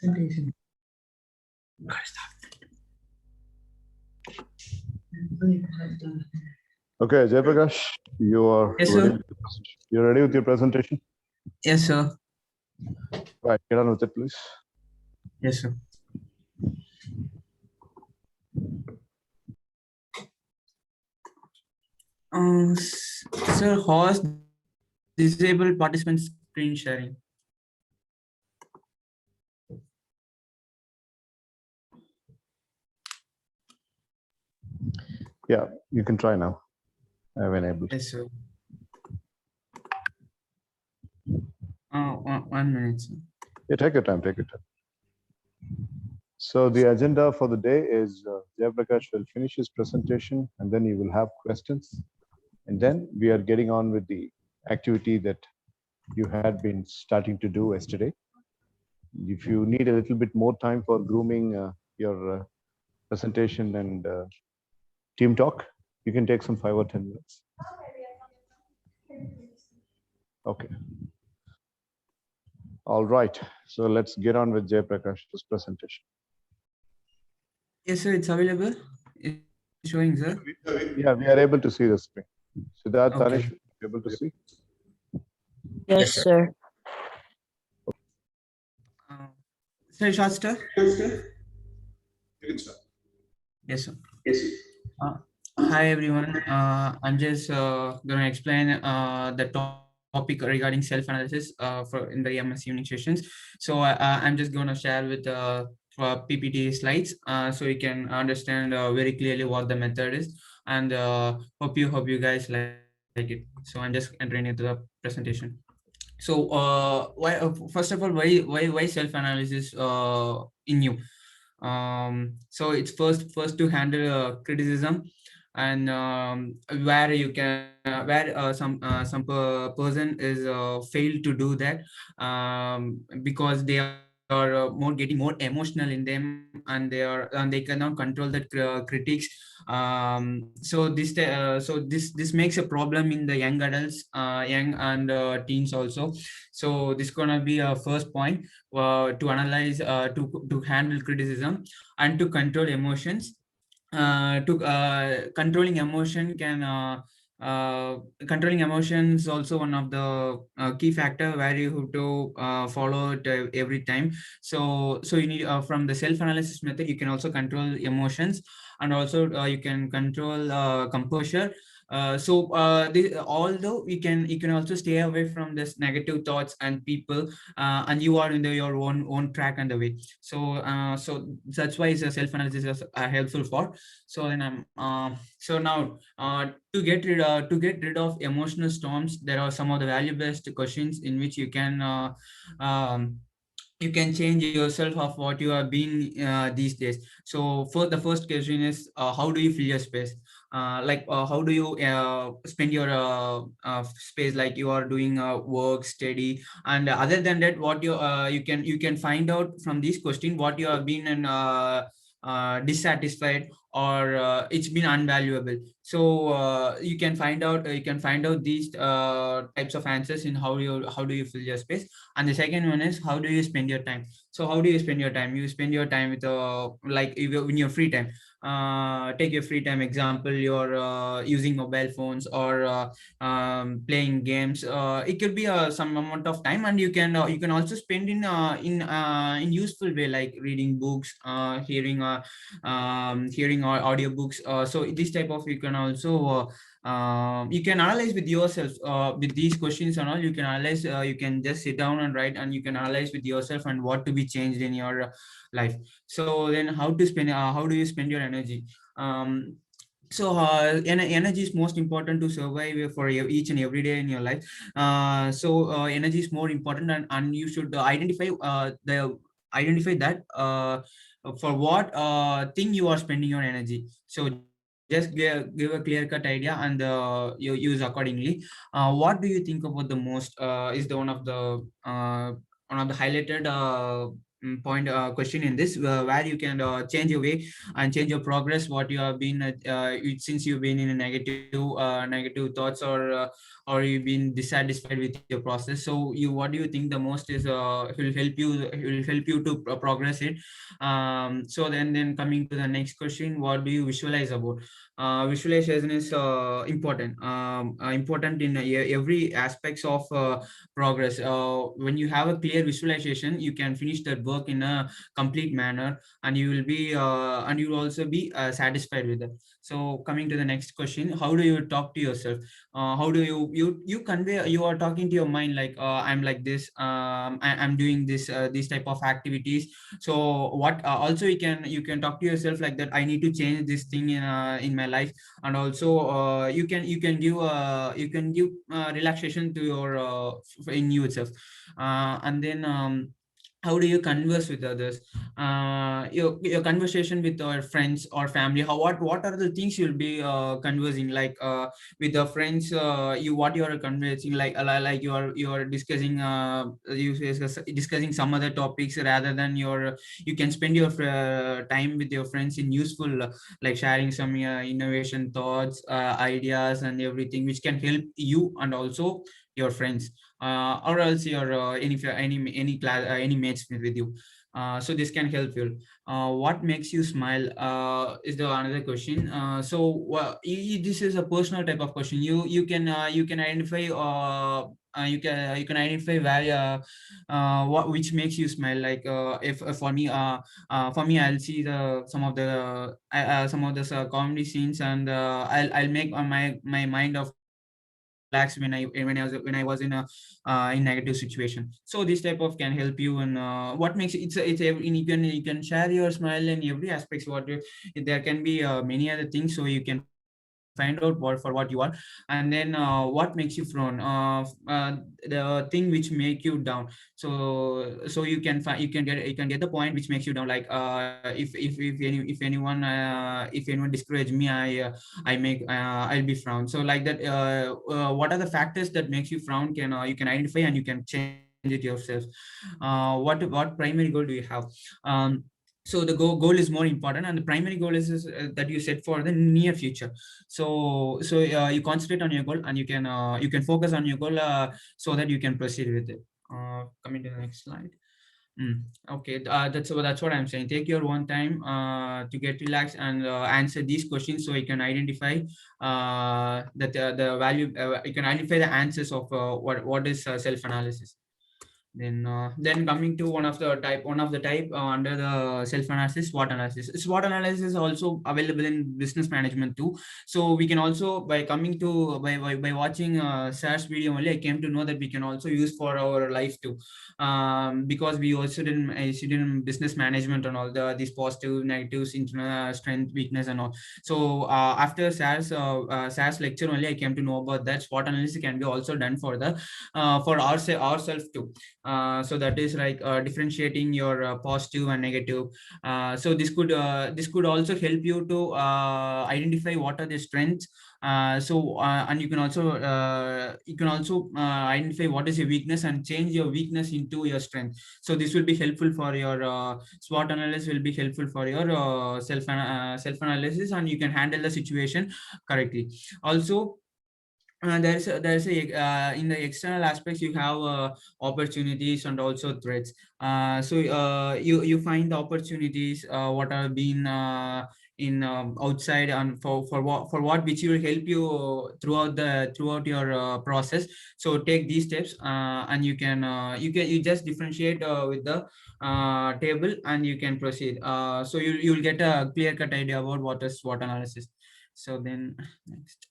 Presentation. Okay, Jaiprakash, you are Yes, ready. sir. You're ready with your presentation? Yes, sir. Right, get on with it, please. Yes, sir. Sir, host disabled participants screen sharing. Yeah, you can try now. I've enabled. Yes, sir. 1 minute, sir. Yeah, take your time, take your time. So the agenda for the day is Jaiprakash will finish his presentation and then you will have questions. And then we are getting on with the activity that you had been starting to do yesterday. If you need a little bit more time for grooming your presentation and team talk, you can take some 5 or 10 minutes. Okay. All right. So let's get on with Jayaprakash's presentation. Yes, sir. It's available. It's showing, sir. Yeah, we are able to see the screen. Siddharth, Okay. Tanish, able to see? Yes, sir. Sir, short sir. Yes, sir. Hi, everyone. I'm just going to explain the topic regarding self-analysis for in the MSc unit sessions. So I'm just going to share with PPT slides so you can understand very clearly what the method is, and hope you guys like it. So I'm just entering into the presentation. So why first of all, why self-analysis in you? So it's first to handle criticism, and where you can where some person is failed to do that because they are more getting more emotional in them, and they cannot control that critics. So this makes a problem in the young adults, young and teens also. So this gonna be a first point to analyze, to handle criticism and to control emotions. To controlling emotion can controlling emotions is also one of the key factor where you have to follow it every time. So you need from the self-analysis method you can also control emotions, and also you can control composure. Although you can also stay away from this negative thoughts and people, and you are in your own track and the way. So that's why self-analysis is helpful for. So then so now to get rid of emotional storms, there are some of the value based questions in which um, you can change yourself of what you have been these days. So for the first question is, how do you fill your space? How do you spend your space, like you are doing work, study, and other than that, what you can find out from this question what you have been in dissatisfied, or it's been unvaluable. So you can find out these types of answers in how do you fill your space. And the second one is, how do you spend your time? So how do you spend your time? You spend your time with in your free time. Take your free time example, you're using mobile phones, or playing games. It could be some amount of time, and you can also spend in useful way, like reading books, hearing audiobooks. So this type of, you can also you can analyze with yourself with these questions and all. You can analyze, you can just sit down and write, and you can analyze with yourself and what to be changed in your life. So then how do you spend your energy? Energy is most important to survive for each and every day in your life. Energy is more important, and you should identify that for what thing you are spending your energy. So just give a clear cut idea, and you use accordingly. What do you think about the most is the one of the highlighted point question in this, where you can change your way and change your progress, what you have been since you've been in a negative thoughts, or you've been dissatisfied with your process. So what do you think the most is will help you to progress it? So then coming to the next question, what do you visualize about? Visualization is important in every aspects of progress. When you have a clear visualization, you can finish that work in a complete manner, and you will also be satisfied with it. So coming to the next question, how do you talk to yourself? How do you convey, you are talking to your mind like, I'm like this, I'm doing this, these type of activities. So what also you can talk to yourself like that, I need to change this thing in my life. And also you can give relaxation to your in you itself. And then how do you converse with others? Your conversation with our friends or family, what are the things you'll be conversing, like with the friends, what you are conversing, like you are discussing, discussing some other topics, rather than you can spend your time with your friends in useful, like sharing some innovation thoughts, ideas and everything, which can help you and also your friends, or else your any class, any mates with you. So this can help you. What makes you smile is the another question. This is a personal type of question. You can identify, you can identify where, what which makes you smile. Like if for me, I'll see the some of the comedy scenes, and I'll make my mind of relax when I was in in negative situation. So this type of can help you. And what makes you can share your smile in every aspects. There can be many other things, so you can find out for what you are. And then what makes you frown? The thing which make you down. So you can get the point which makes you down. Like if anyone discourage me, I'll be frown. So like that, what are the factors that makes you frown, you can identify, and you can change it yourself. What primary goal do you have? So the goal is more important, and the primary goal is that you set for the near future. So you concentrate on your goal, and you can focus on your goal, so that you can proceed with it. Coming to the next slide. Okay, that's what I'm saying. Take your own time to get relaxed and answer these questions, so you can identify that the value. You can identify the answers of what is self analysis. Then coming to one of the type under the self analysis, SWOT analysis. SWOT analysis is also available in business management too. So we can also, by watching SaaS video only, I came to know that we can also use for our life too. Because we also didn't business management and all these positive negatives, internal strength, weakness and all. So after SaaS lecture only, I came to know about that SWOT analysis can be also done for the for ourselves too. So that is like differentiating your positive and negative. So this could also help you to identify what are the strengths. And you can also identify what is your weakness and change your weakness into your strength. So this will be helpful for your SWOT analysis, will be helpful for your self analysis, and you can handle the situation correctly. Also, there's a in the external aspects, you have opportunities and also threats. You find the opportunities what are being in outside, and for what which will help you throughout your process. So take these steps, and you just differentiate with the table, and you can proceed. So you'll get a clear cut idea about what is SWOT analysis. So then next.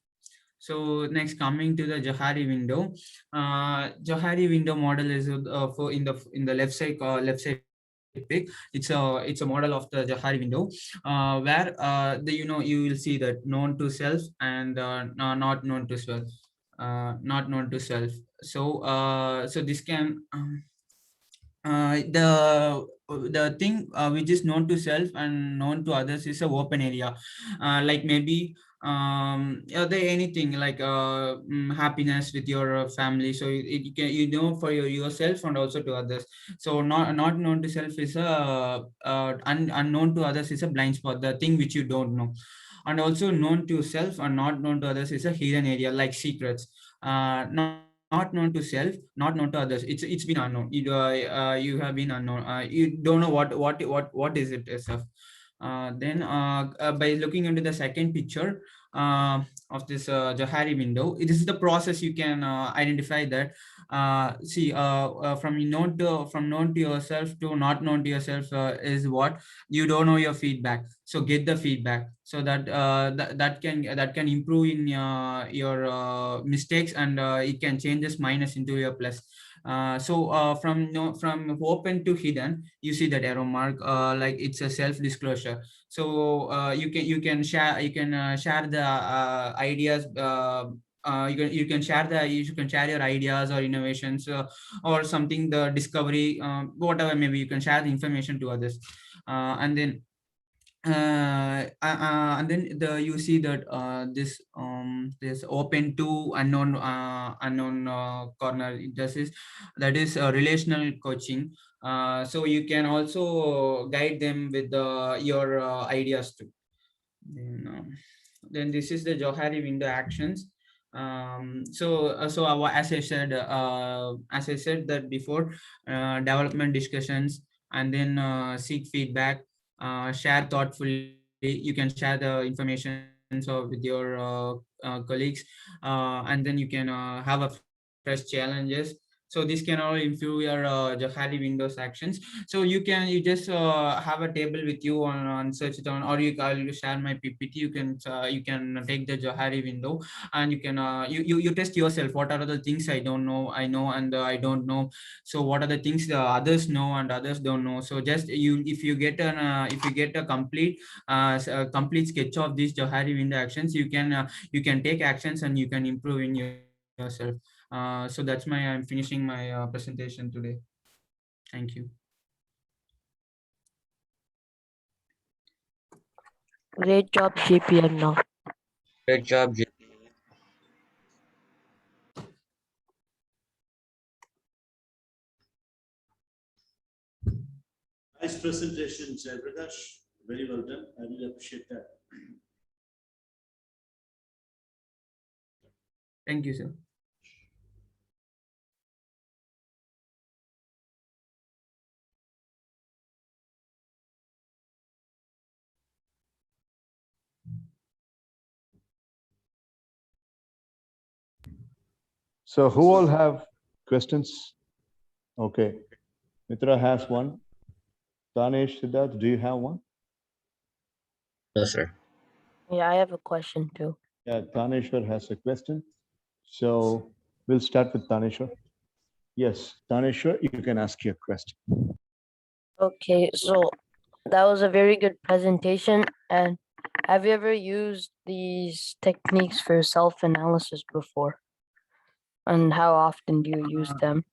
So next, coming to the Johari window. Johari window model is for in the left side pick. It's a model of the Johari window, where you will see that known to self and not known to self, not known to self. So this can the thing which is known to self and known to others is a open area. Like maybe there anything like happiness with your family. So you can for yourself and also to others. So not known to self is unknown to others is a blind spot, the thing which you don't know. And also known to self and not known to others is a hidden area, like secrets. not known to self, not known to others. It's been unknown. You have been unknown. You don't know what is it as of. Then by looking into the second picture uh, of this Johari window, this is the process you can identify that. See, from known to yourself to not known to yourself is what you don't know your feedback. So get the feedback so that that can improve in your mistakes, and it can change this minus into your plus. From no from open to hidden, you see that arrow mark, like it's a self disclosure. So you can share the ideas. You can share your ideas or innovations, or something, the discovery, whatever, maybe you can share the information to others. And then you see that this open to unknown corner, that is relational coaching. So you can also guide them with your ideas too. Then this is the Johari window actions. As I said that before, development discussions, and then seek feedback, share thoughtfully. You can share the information with your colleagues, and then you can have a fresh challenges. So this can all improve your Johari Windows actions. So you just have a table with you on search it on, or I'll share my PPT. You can take the Johari window, and you test yourself. What are the things I don't know, I know, and I don't know. So what are the things the others know and others don't know. So just if you get a complete sketch of these Johari window actions, you can take actions and you can improve in yourself. So that's I'm finishing my presentation today. Thank you. Great job, CPM now. Great job. Nice presentation, Jai Prakash. Very well done. I really appreciate that. Thank you, sir. So who all have questions? Okay. Mitra has one. Tanesh, Siddharth, do you have one? No, sir. Yeah, I have a question too. Yeah, Taneshwar has a question. So we'll start with Taneshwar. Yes, Taneshwar, you can ask your question. Okay, so that was a very good presentation. And have you ever used these techniques for self-analysis before? And how often do you use them?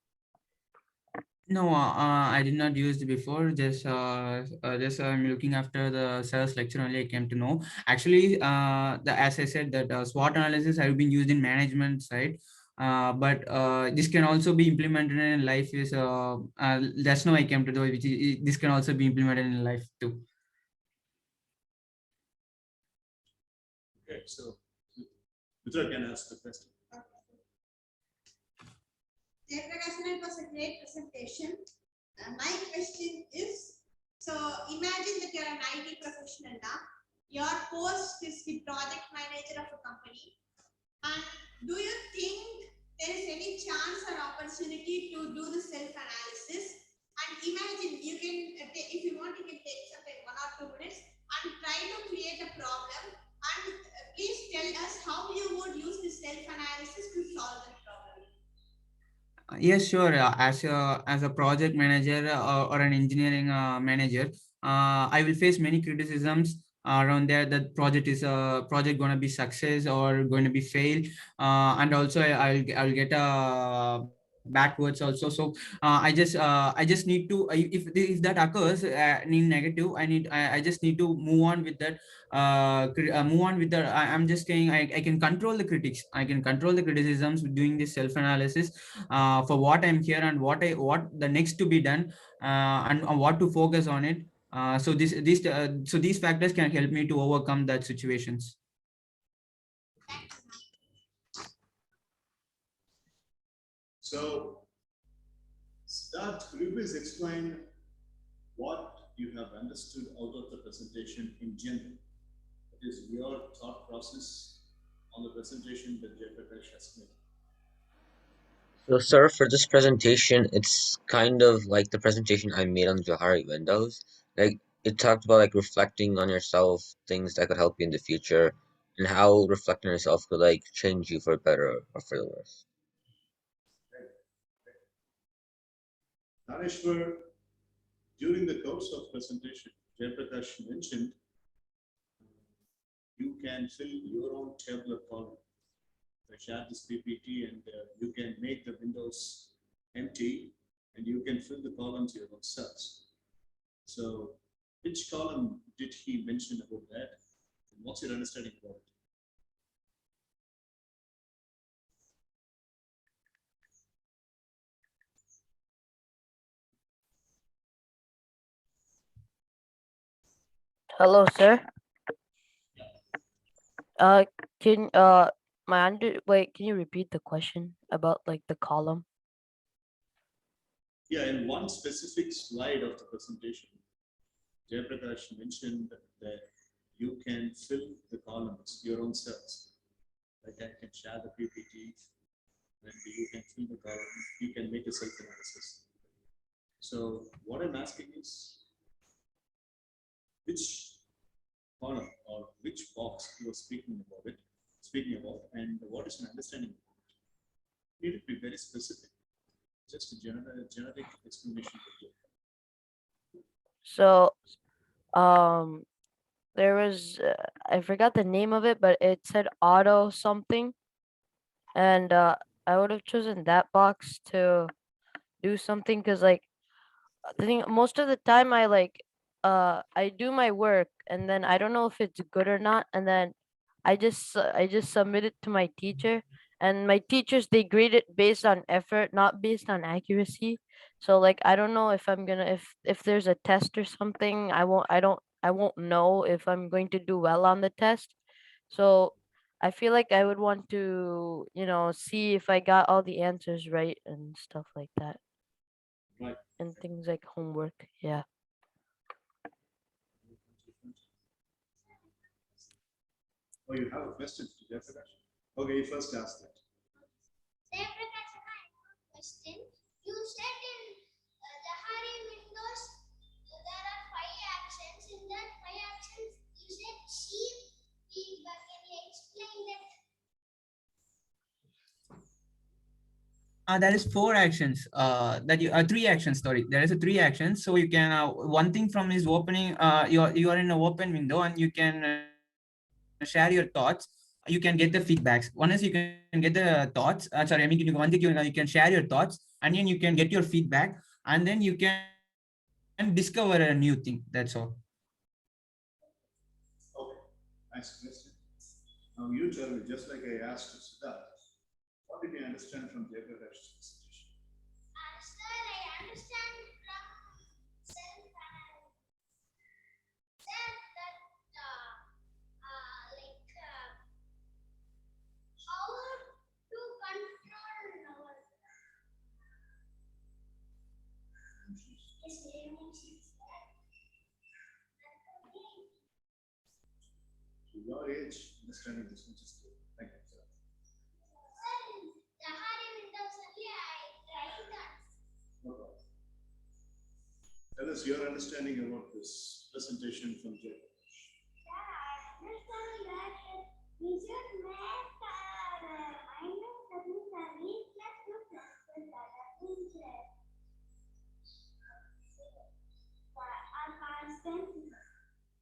No, I did not use it before. Just I'm looking after the sales lecture only. I came to know. Actually, as I said, that SWOT analysis have been used in management side, but this can also be implemented in life. That's now I came to know, this can also be implemented in life too. Okay, so Mitra can ask the question. It was a great presentation. My question is, so imagine that you're an IT professional now. Your post is the project manager of a company. And do you think there is any chance or opportunity to do the self-analysis? And imagine you can, if you want, you can take something 1 or 2 minutes and try to create a problem. And please tell us how you would use the self-analysis to solve the problem. Yes, sure. As a project manager or an engineering manager, I will face many criticisms around there, that project going to be success or going to be fail, and also I'll get backwards also. So I just need to, if that occurs in negative, I just need to move on with that. Move on with that. I'm just saying I can control the critics. I can control the criticisms doing this self analysis, for what I'm here and what the next to be done, and what to focus on it. So these factors can help me to overcome that situations. So, Siddharth, could you please explain what you have understood out of the presentation in general? What is your thought process on the presentation that Jayaprakash has made? So, sir, for this presentation, it's kind of like the presentation I made on Johari Windows. Like, it talked about like reflecting on yourself, things that could help you in the future, and how reflecting on yourself could like change you for better or for the worse. Nareshwar, during the course of presentation, Jayaprakash mentioned you can fill your own tabular column. I share this PPT and you can make the windows empty and you can fill the columns your own cells. So which column did he mention about that? And what's your understanding about it? Hello, sir. Can wait, can you repeat the question about like the column? Yeah, in one specific slide of the presentation, Jayaprakash mentioned that you can fill the columns, your own cells. Like I can share the PPT and you can fill the column, you can make a self-analysis. So what I'm asking is, which column or which box you are speaking about, and what is an understanding of it? You need to be very specific. Just a generic explanation. So, there was I forgot the name of it, but it said auto something, and I would have chosen that box to do something because like I think most of the time I do my work and then I don't know if it's good or not, and then I just submit it to my teacher, and my teachers they grade it based on effort, not based on accuracy. So like I don't know if I'm gonna if there's a test or something, I won't know if I'm going to do well on the test. So I feel like I would want to, see if I got all the answers right and stuff like that, Right. and things like homework. Yeah. Oh, you have a question to Jayaprakash. Okay, you first ask that. Jayaprakash, I have a question. You said in Johari Windows there are 5 actions. In that 5 actions, you said sheep, pig, but can you explain that? There is 4 actions. That you 3 actions. Sorry, there is a 3 actions. So you can one thing from is opening. You are in an open window and you can share your thoughts. You can get the feedbacks. One is you can get the thoughts. Sorry, I mean one thing you can share your thoughts, and then you can get your feedback, and then you can discover a new thing. That's all. Okay, nice question. Now you tell me, just like I asked to Siddharth, what did you understand from Jayaprakash's presentation? Sir, I understand from self-analysis that how to control our emotions. To your age, understanding this much is good. Thank you, sir. No problem. Tell us your understanding about this presentation from Jayapakash.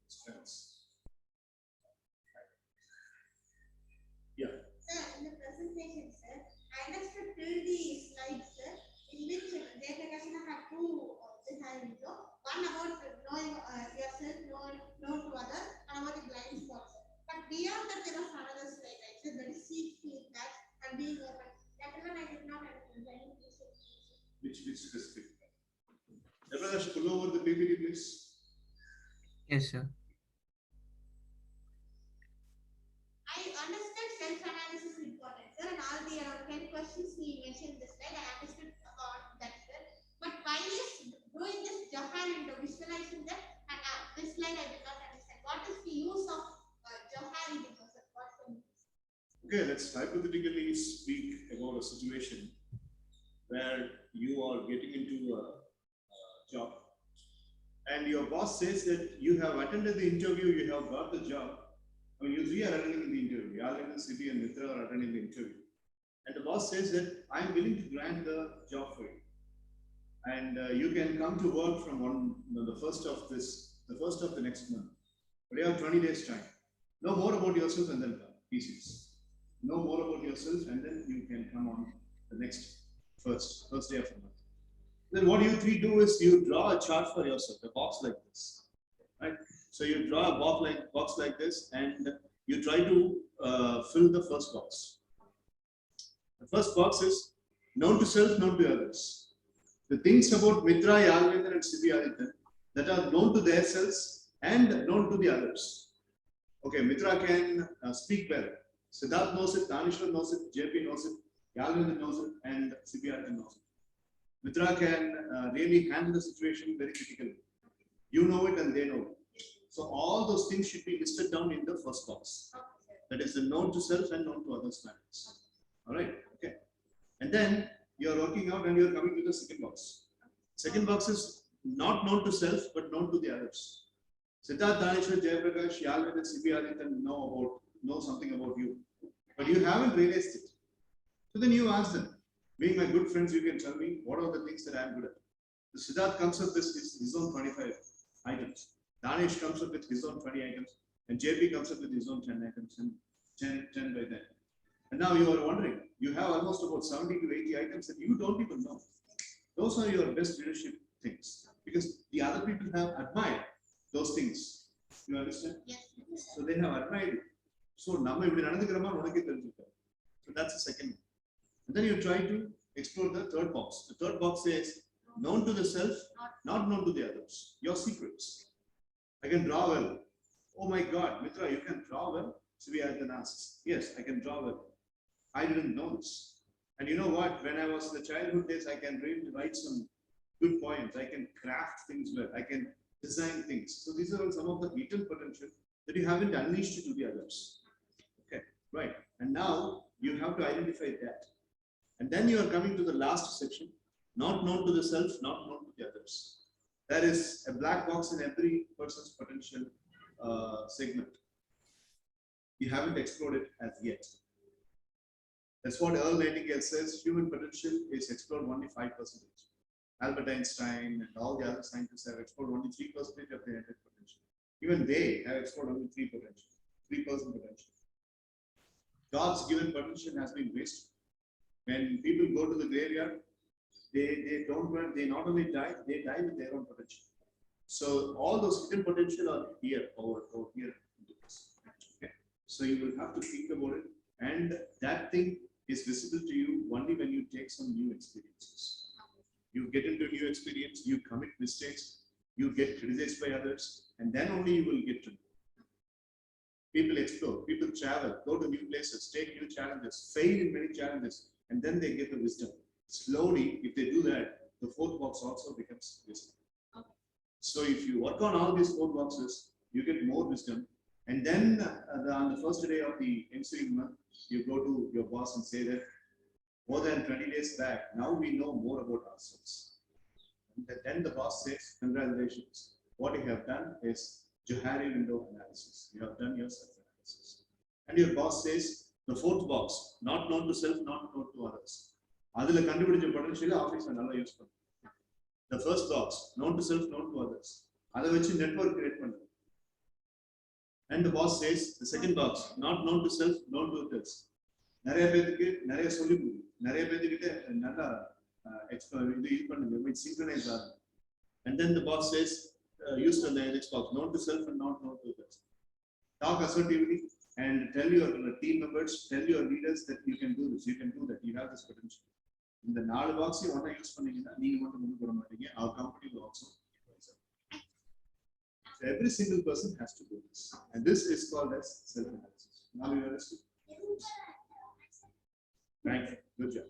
Strengths. Yeah. Sir, in the presentation, sir, I understood till the slides, sir, in which Jayaprakash had two design window. One about knowing yourself, know to others, and about the blind spots. But beyond that, there was another slide, right? So that is seek feedback and being open. That one I did not understand. Which specific? Jayapakash, pull over the PPT, please. Yes, sir. I understand self-analysis is important, sir, and all the around 10 questions he mentioned this slide. I have to is doing this Johari window, visualizing that, and this slide I did not understand. What is the use of Johari window? Okay, let's hypothetically speak about a situation where you are getting into a job and your boss says that you have attended the interview, you have got the job. I mean, you three are attending the interview. Yalin, Siddhi, and Mitra are attending the interview. And the boss says that I'm willing to grant the job for you. And you can come to work from the first of the next month. But you have 20 days time. Know more about yourself and then come. He says. Know more about yourself and then you can come on the first day of the month. Then what you three do is you draw a chart for yourself, a box like this, right? So you draw a box like this and you try to fill the first box. The first box is known to self, known to others. The things about Mitra, Yalvinder and Siddhi Aditya that are known to their selves and known to the others. Okay, Mitra can speak well. Siddharth knows it, Tanishwar knows it, JP knows it, Yalvinder knows it, and Siddhi Aditya knows it. Mitra can really handle the situation very critically. You know it and they know it. So all those things should be listed down in the first box. That is the known to self and known to others matters. All right, okay. And then you are working out and you are coming to the second box. Second box is not known to self but known to the others. Siddharth, Daneshwar, Jayaprakash, Yalvinder, and Siddhi Aditya know something about you, but you haven't realized it. So then you ask them, being my good friends, you can tell me what are the things that I am good at. So Siddharth comes up with his own 25 items. Danesh comes up with his own 20 items, and JP comes up with his own 10 items, and 10 by 10. And now you are wondering, you have almost about 70 to 80 items that you don't even know. Those are your best leadership things, because the other people have admired those things. You understand? Yes. So they have admired it. So that's the second one. And then you try to explore the third box. The third box says known to the self, not known to the others. Your secrets. I can draw well. Oh my God, Mitra, you can draw well? Sriyadan asks. Yes, I can draw well. I didn't know this. And you know what? When I was in the childhood days, I can really write some good poems. I can craft things well. I can design things. So these are some of the hidden potential that you haven't unleashed to the others. Okay, right. And now you have to identify that. And then you are coming to the last section, not known to the self, not known to the others. There is a black box in every person's potential segment. You haven't explored it as yet. That's what Earl Nightingale says, human potential is explored only 5%. Albert Einstein and all the other scientists have explored only 3% of their entire potential. Even they have explored only 3% potential. God's given potential has been wasted. When people go to the graveyard, they not only die, they die with their own potential. So all those hidden potential are here, over here. Okay? So you will have to think about it, and that thing is visible to you only when you take some new experiences. You get into a new experience, you commit mistakes, you get criticized by others, and then only you will get to know. People explore, people travel, go to new places, take new challenges, fail in many challenges, and then they get the wisdom. Slowly, if they do that, the fourth box also becomes wisdom. Okay. So if you work on all these 4 boxes, you get more wisdom. And then on the first day of the ensuing month, you go to your boss and say that more than 20 days back, now we know more about ourselves. And then the boss says, congratulations. What you have done is Johari window analysis. You have done your self-analysis. And your boss says, the 4th box, not known to self, not known to others. Adila kandupidicha potential office and nalla use pannu. The first box, known to self, known to others. Adha vechi network create pannu. And the boss says, the second box, not known to self, known to others. Nariya pedukku nariya solli kudu. Nariya pedukitte nalla synchronize agum. And then the boss says, used on the next box, known to self and not known to others. Talk assertively and tell your team members, tell your leaders that you can do this, you can do that, you have this potential. In the 4 box, you want to use our company will also. So every single person has to do this. And this is called as self-analysis. Now you understood? Thank you. Good job.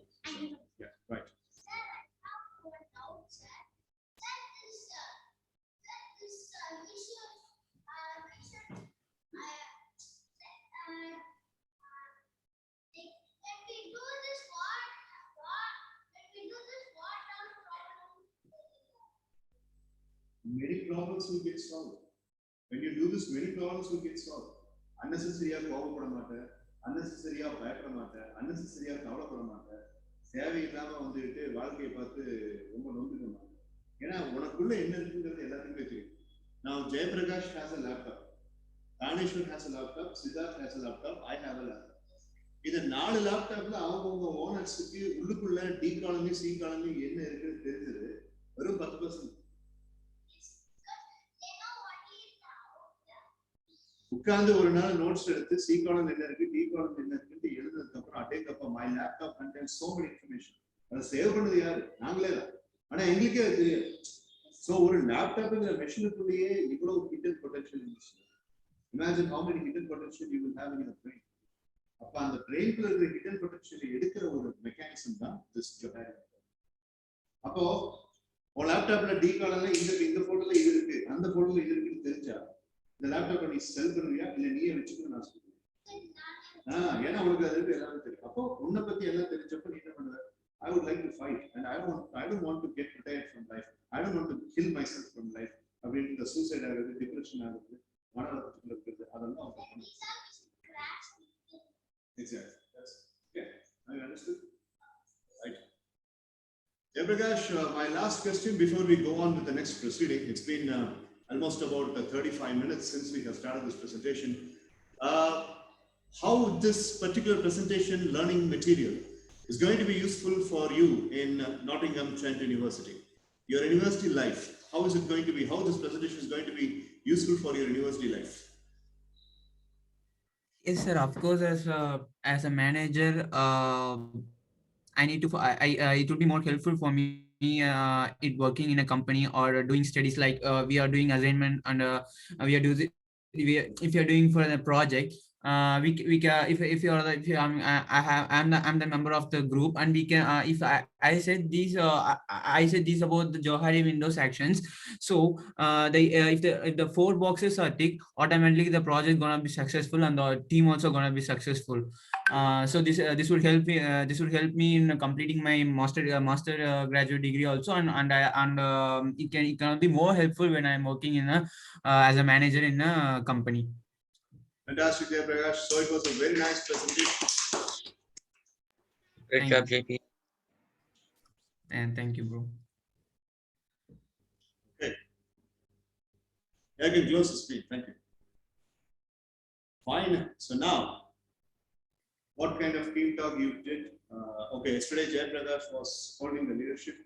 Yeah, right. many problems will get solved. When you do this, many problems will get solved. Unnecessary கோபப்பட மாட்டேன், unnecessary பயப்பட மாட்டேன், unnecessary கவலைப்பட மாட்டேன், தேவையில்லாம வந்துட்டு வாழ்க்கையை பார்த்து ரொம்ப நொந்துக்க மாட்டேன். ஏன்னா உனக்குள்ள என்ன இருக்குங்கிறது எல்லாத்துக்குமே தெரியும். Now Jayaprakash has a laptop, Taneshwar has a laptop, Siddharth has a laptop, I have a laptop. இந்த 4 லேப்டாப்ல அவங்க ஓனர்ஸுக்கு உள்ளுக்குள்ள டி காலனி சி காலனி என்ன இருக்குன்னு தெரிஞ்சது வெறும் 10%. உட்கார்ந்து ஒரு நாள் நோட்ஸ் எடுத்து சி காலம் என்ன இருக்கு டி காலம் என்ன இருக்குன்னு எழுதுனதுக்கு அப்புறம் அட்டேக்கப்ப my laptop contains so many information. அதை சேவ் பண்ணது யாரு? நாங்களே தான். ஆனா எங்களுக்கே அது தெரியாது. ஸோ ஒரு லேப்டாப்ங்கிற மெஷினுக்குள்ளேயே இவ்வளவு ஹிடன் பொட்டன்ஷியல் இருந்துச்சு. Imagine how many hidden potential you will have in your brain. அப்ப அந்த பிரெயின்குள்ள இருக்கிற ஹிடன் பொட்டன்ஷியலை எடுக்கிற ஒரு மெக்கானிசம் தான் திஸ் ஜொஹாரி. அப்போ உன் லேப்டாப்ல டி காலம்ல இந்த போல்டர்ல இது இருக்கு, அந்த போல்டர்ல இது இருக்குன்னு தெரிஞ்சா இந்த லேப்டாப்பை நீ செல் பண்ணுவியா இல்ல நீயே வச்சுக்கணும் நான் சொல்லுவேன். ஏன்னா உனக்கு அது எல்லாமே தெரியும். அப்போ உன்னை பத்தி எல்லாம் தெரிஞ்சப்ப நீ என்ன பண்ணுவ? I would like to fight and I don't want to get retired from life. I don't want to kill myself from life. அப்படின்னு இந்த சூசைட் ஆகுது, டிப்ரெஷன் ஆகுது, மன அழுத்தத்துல இருக்குது, அதெல்லாம் அவங்க பண்ணுவாங்க. Exactly. That's okay. I understood. Right. Jayaprakash, my last question before we go on with the next proceeding. It's been almost about 35 minutes since we have started this presentation. How this particular presentation learning material is going to be useful for you in Nottingham Trent University, your university life. How is it going to be? How this presentation is going to be useful for your university life? Yes, sir. Of course, as a manager, I need to. It would be more helpful for me. It working in a company or doing studies like we are doing assignment and we are doing. If you are doing for a project, we can if you are if you, I'm the member of the group and we can if I said these I said these about the Johari Windows actions. So if the 4 boxes are ticked, automatically the project gonna be successful and the team also gonna be successful. So this would help me. This would help me in completing my master graduate degree also, and it can be more helpful when I'm working in a as a manager in a company. Fantastic, Jayaprakash. So it was a very nice presentation. Great job, JP. And thank you, bro. Okay. I can close the screen. Thank you. Fine. So now, what kind of team talk you did? Okay, yesterday Jayaprakash was holding the leadership,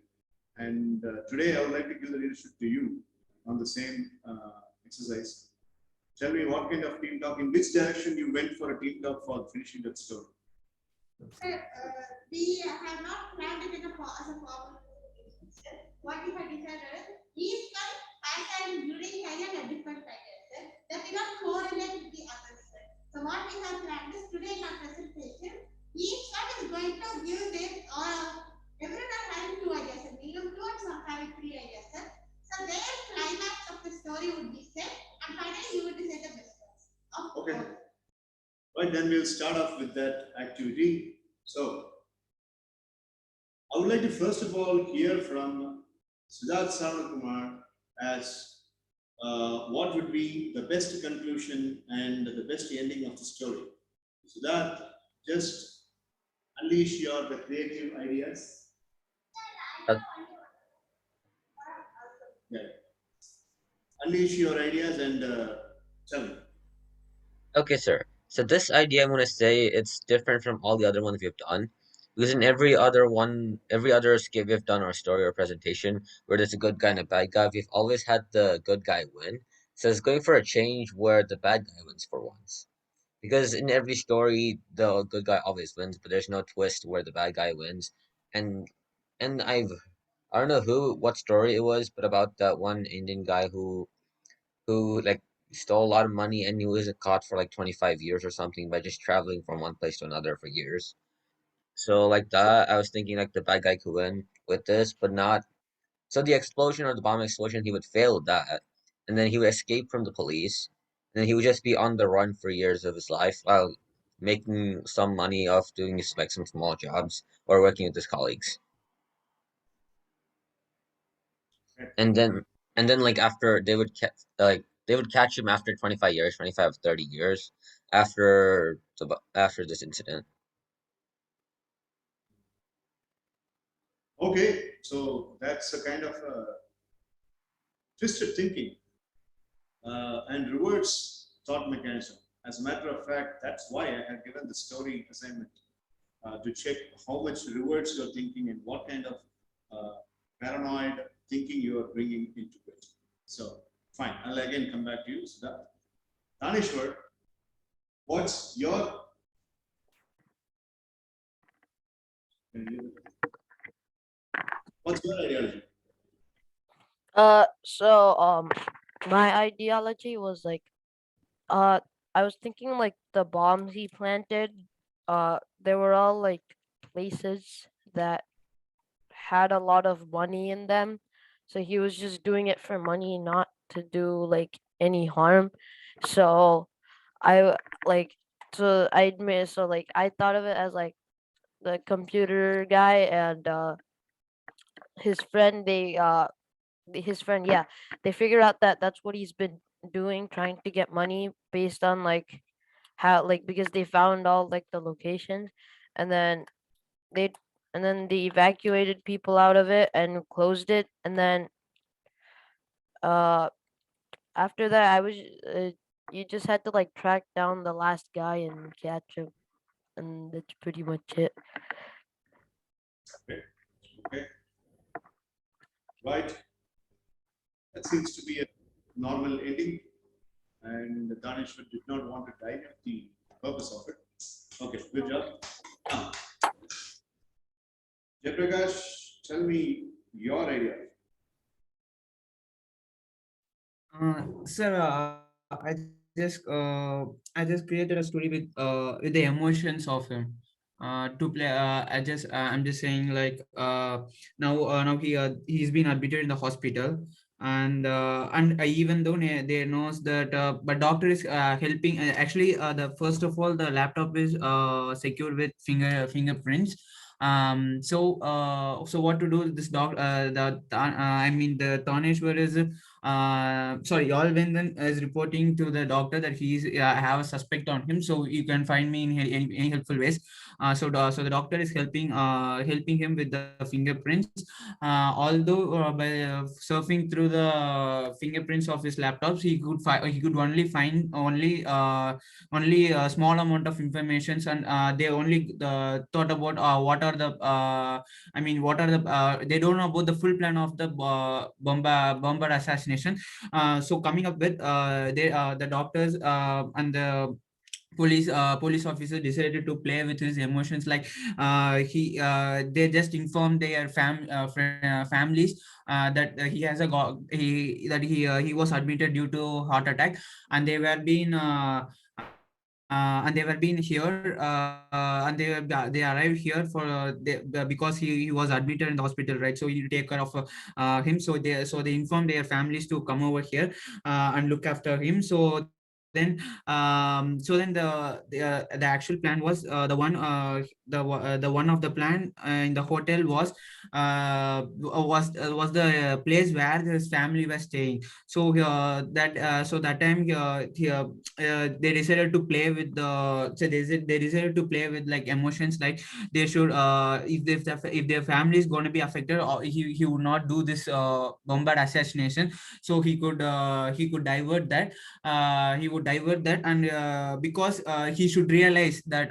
and today I would like to give the leadership to you on the same exercise. Tell me what kind of team talk, in which direction you went for a team talk for finishing that story? We have not planned it as a formal. What we have decided is each one has a unique idea and a different idea. That we not correlate with the others. So what we have planned is today in our presentation, each one is going to give this everyone having 2 ideas, and minimum 2 and some having 3 ideas. So their climax of the story would be set, and finally you would decide the best ones. Okay. Right, then we'll start off with that activity. So, I would like to first of all hear from Siddharth Sarnakumar as what would be the best conclusion and the best ending of the story. Siddharth, just unleash your the creative ideas. Yeah. Unleash your ideas and tell me. Okay, sir. So this idea, I'm gonna say it's different from all the other ones we've done, because in every other skit we've done or story or presentation where there's a good guy and a bad guy, we've always had the good guy win. So it's going for a change where the bad guy wins for once. Because in every story, the good guy always wins, but there's no twist where the bad guy wins. And I don't know what story it was, but about that one Indian guy who like stole a lot of money and he was caught for like 25 years or something by just traveling from one place to another for years. So like that, I was thinking like the bad guy could win with this, but not. So the explosion or the bomb explosion, he would fail at that, and then he would escape from the police, and then he would just be on the run for years of his life while making some money off doing like some small jobs or working with his colleagues. And then and then like after they would catch him after 25 years, 25 30 years after this incident. Okay, so that's a kind of twisted thinking and reverse thought mechanism. As a matter of fact, that's why I have given the story assignment to check how much reverse you're thinking and what kind of paranoid thinking you are bringing into it. So, fine, I'll again come back to you, Siddharth. Tanishwar, what's your ideology? So my ideology was like uh I was thinking like the bombs he planted, they were all like places that had a lot of money in them. So he was just doing it for money, not to do like any harm. So I like I admit, so like I thought of it as like the computer guy and his friend, his friend, yeah, they figure out that that's what he's been doing, trying to get money based on like how, like, because they found all like the locations, and then they they evacuated people out of it and closed it, and then uh after that I was you just had to like track down the last guy and catch him, and that's pretty much it. Okay, okay, right. That seems to be a normal ending, and Danishwar did not want to dilute the purpose of it. Okay, good job. Now, Jayaprakash, tell me your idea. Sir, I just created a story with the emotions of him. To play, I'm just saying like now he's been admitted in the hospital, and even though they knows that, but doctor is helping. Actually, the first of all, the laptop is secured with fingerprints. So what to do? This I mean the Taneshwar is sorry, Yolvendan is reporting to the doctor that he's have a suspect on him, so you can find me in any helpful ways. So the doctor is helping him with the fingerprints. Although by surfing through the fingerprints of his laptops, he could only find only a small amount of information, and they only thought about what are the I mean, what are the they don't know about the full plan of the bomber assassination. So coming up with the doctors and the police officer decided to play with his emotions, like he they just informed their families that he has he was admitted due to heart attack, and they were being here, they arrived here for because he was admitted in the hospital, right? So you take care of him. So they informed their families to come over here and look after him. So then the actual plan was the one of the plan in the hotel was the place where his family was staying. So that time they decided to play with they decided to play with like emotions, like they should if their family is going to be affected, or he would not do this bombard assassination. So he could divert that, he would divert that, and because he should realize that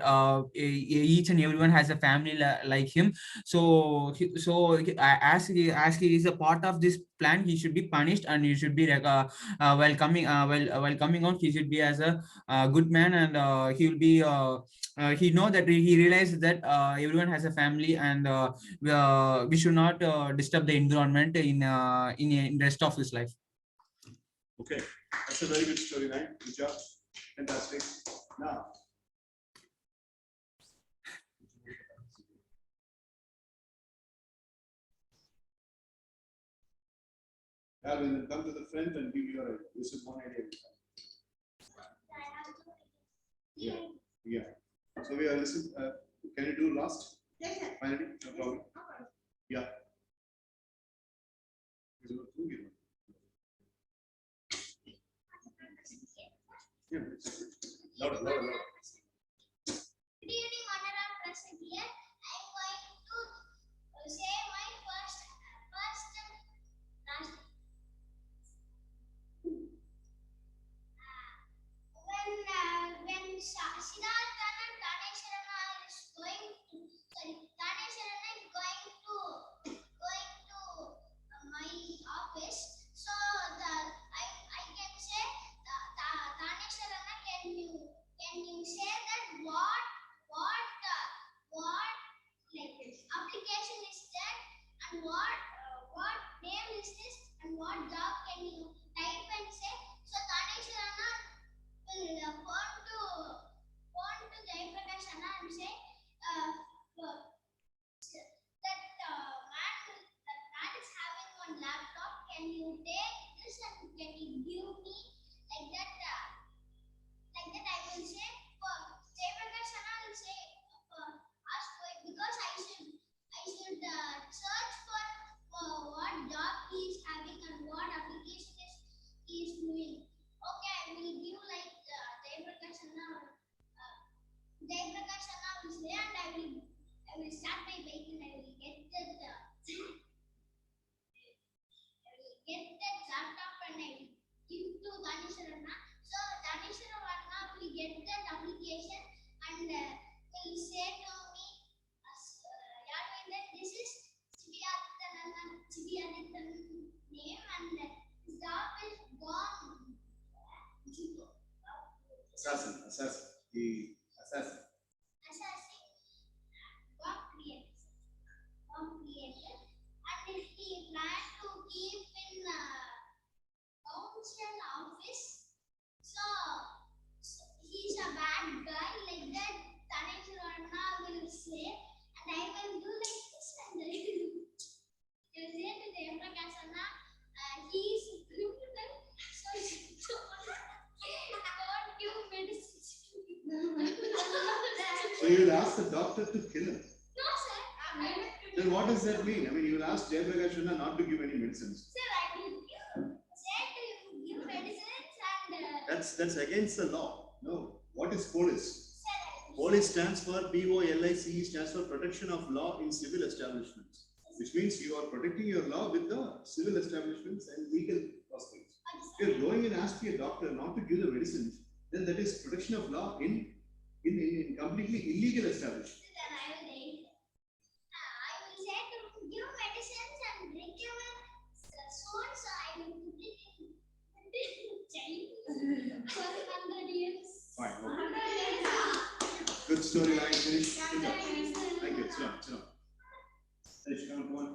each and everyone has a family like him. As he is a part of this plan, he should be punished, and he should be while coming out, he should be as a good man, and he will be he know that he realizes that everyone has a family, and we should not disturb the environment in the rest of his life. Okay, that's a very good storyline. Good job. Fantastic. Now, Alvin, then come to the front and give your idea. This is one idea. Yeah. Yeah. So we are listening. Can you do last? Yes, sir. Finally, no problem. Okay. Yeah. Yeah. Louder, louder, louder. Good evening, Honorable Present here. I'm going to say my first last. When Siddhartha and Ganeshwarana is going to, Ganeshwarana is going to my office. So I can say, Ganeshwarana, can you say that what like application is that, and what name is this, and what job can you type and say? So Ganeshwarana will phone to Jaiprakash Anna and say, that man is having one laptop. Can you take this and can you give me like that? Like that I will say. Jaiprakash Anna will say, ask for it, because I should search for what job he is having and what application he is doing. Okay, I will give like Jaiprakash Anna. Jaiprakash Anna will say, and I will start my bike and I will get that laptop and I will give to Ganeshwarana. So Ganeshwarana will get that application and will say to me, this is Chibiaditan name and his job is gone. Assassin. The assassin. Bomb creator. And if he planned to keep in council office, so he's a bad guy, like that Ganeshwarana will say, and I will do like this and then he'll say to Jaiprakash Anna, he is a criminal, so don't give medicine. So you will ask the doctor to kill him. No, sir. Then what does that mean? I mean, you will ask Jaiprakash Anna not to give any medicines. Sir, I will give medicines and. That's against the law. No. What is police? Sir, Police stands for POLICE, stands for protection of law in civil establishments, which means you are protecting your law with the civil establishments and legal hospitals. If you're going and asking a doctor not to give the medicines, then that is protection of law in completely illegal establishments. Then I will say to give medicines and recover soon, so I will put it in child for 100 years. Fine. Okay. Good storyline. Finish. Good job. Thank you. Sit down. Finish. Come on.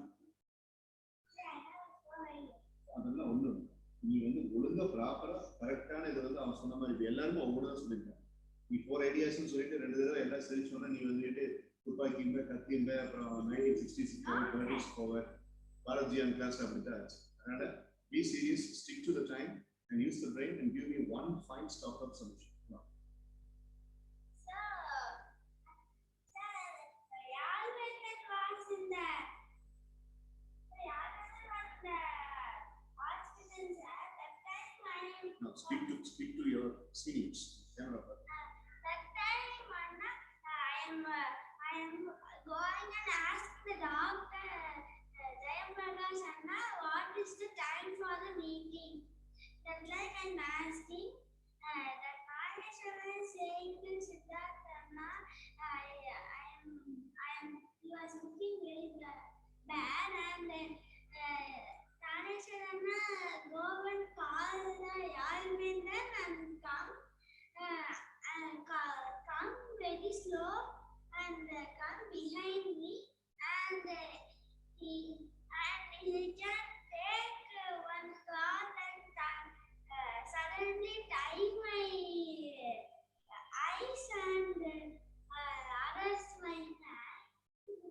அதெல்லாம் ஒண்ணும் நீ ஒழுங்கா ப்ராப்பரா கரெக்டான இதை அவன் சொன்ன மாதிரி இப்போ எல்லாருமே ஒவ்வொரு சொல்லியிருக்காங்க. நீ 4 ஐடியாஸ்ன்னு சொல்லிட்டு 2 தடவை எல்லாம் சரி சொன்னா நீ வந்துட்டு துப்பாக்கிங்க கத்திங்க அப்புறம் 1966 போவர் போவர் பாரதியான் கிளாஸ் அப்படித்தான் ஆச்சு. அதனால be serious, stick to the time and use the brain and give me one fine stock-up solution. Now speak to your seniors. Camera. That time, I am going and ask the doctor, Jayaprakash Anna, what is the time for the meeting? That's like I'm asking. That Maheshwara is saying to Siddhartha Anna, he was looking very bad, and Maheshwara go and call the Yalvinder and come very slow and come behind me, and he can take one cloth and suddenly tie my eyes and arrest my hand.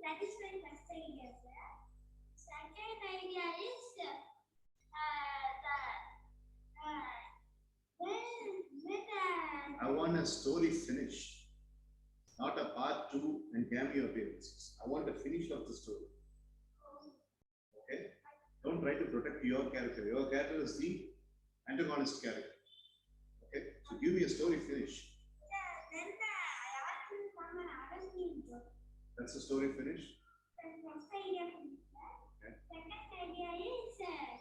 That is my first idea, sir. Second idea is I want a story finish, not a part 2 and cameo appearances. I want a finish of the story. Okay? Don't try to protect your character. Your character is the antagonist character. Okay, so give me a story, finish. Then I asked him from an artist name. That's the story, finish. Then first idea from Okay. second idea is when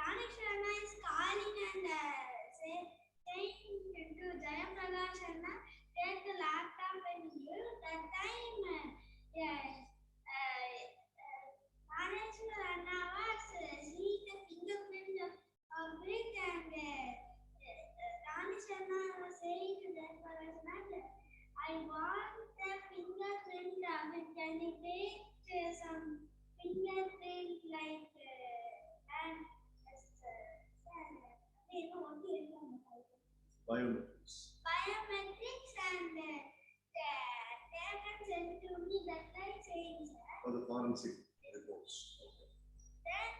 Tanishwarna is calling and saying to Jayaprakash Anna, take the laptop and you. That time, Tanishwar Anna was seeing the fingerprint of brick and Tanishwarna was saying to Jayaprakash Anna, I want the fingerprint of it. Can you take some fingerprint like and Biometrics. biometrics and take and send to me that like saying For the forensic reports. Okay. then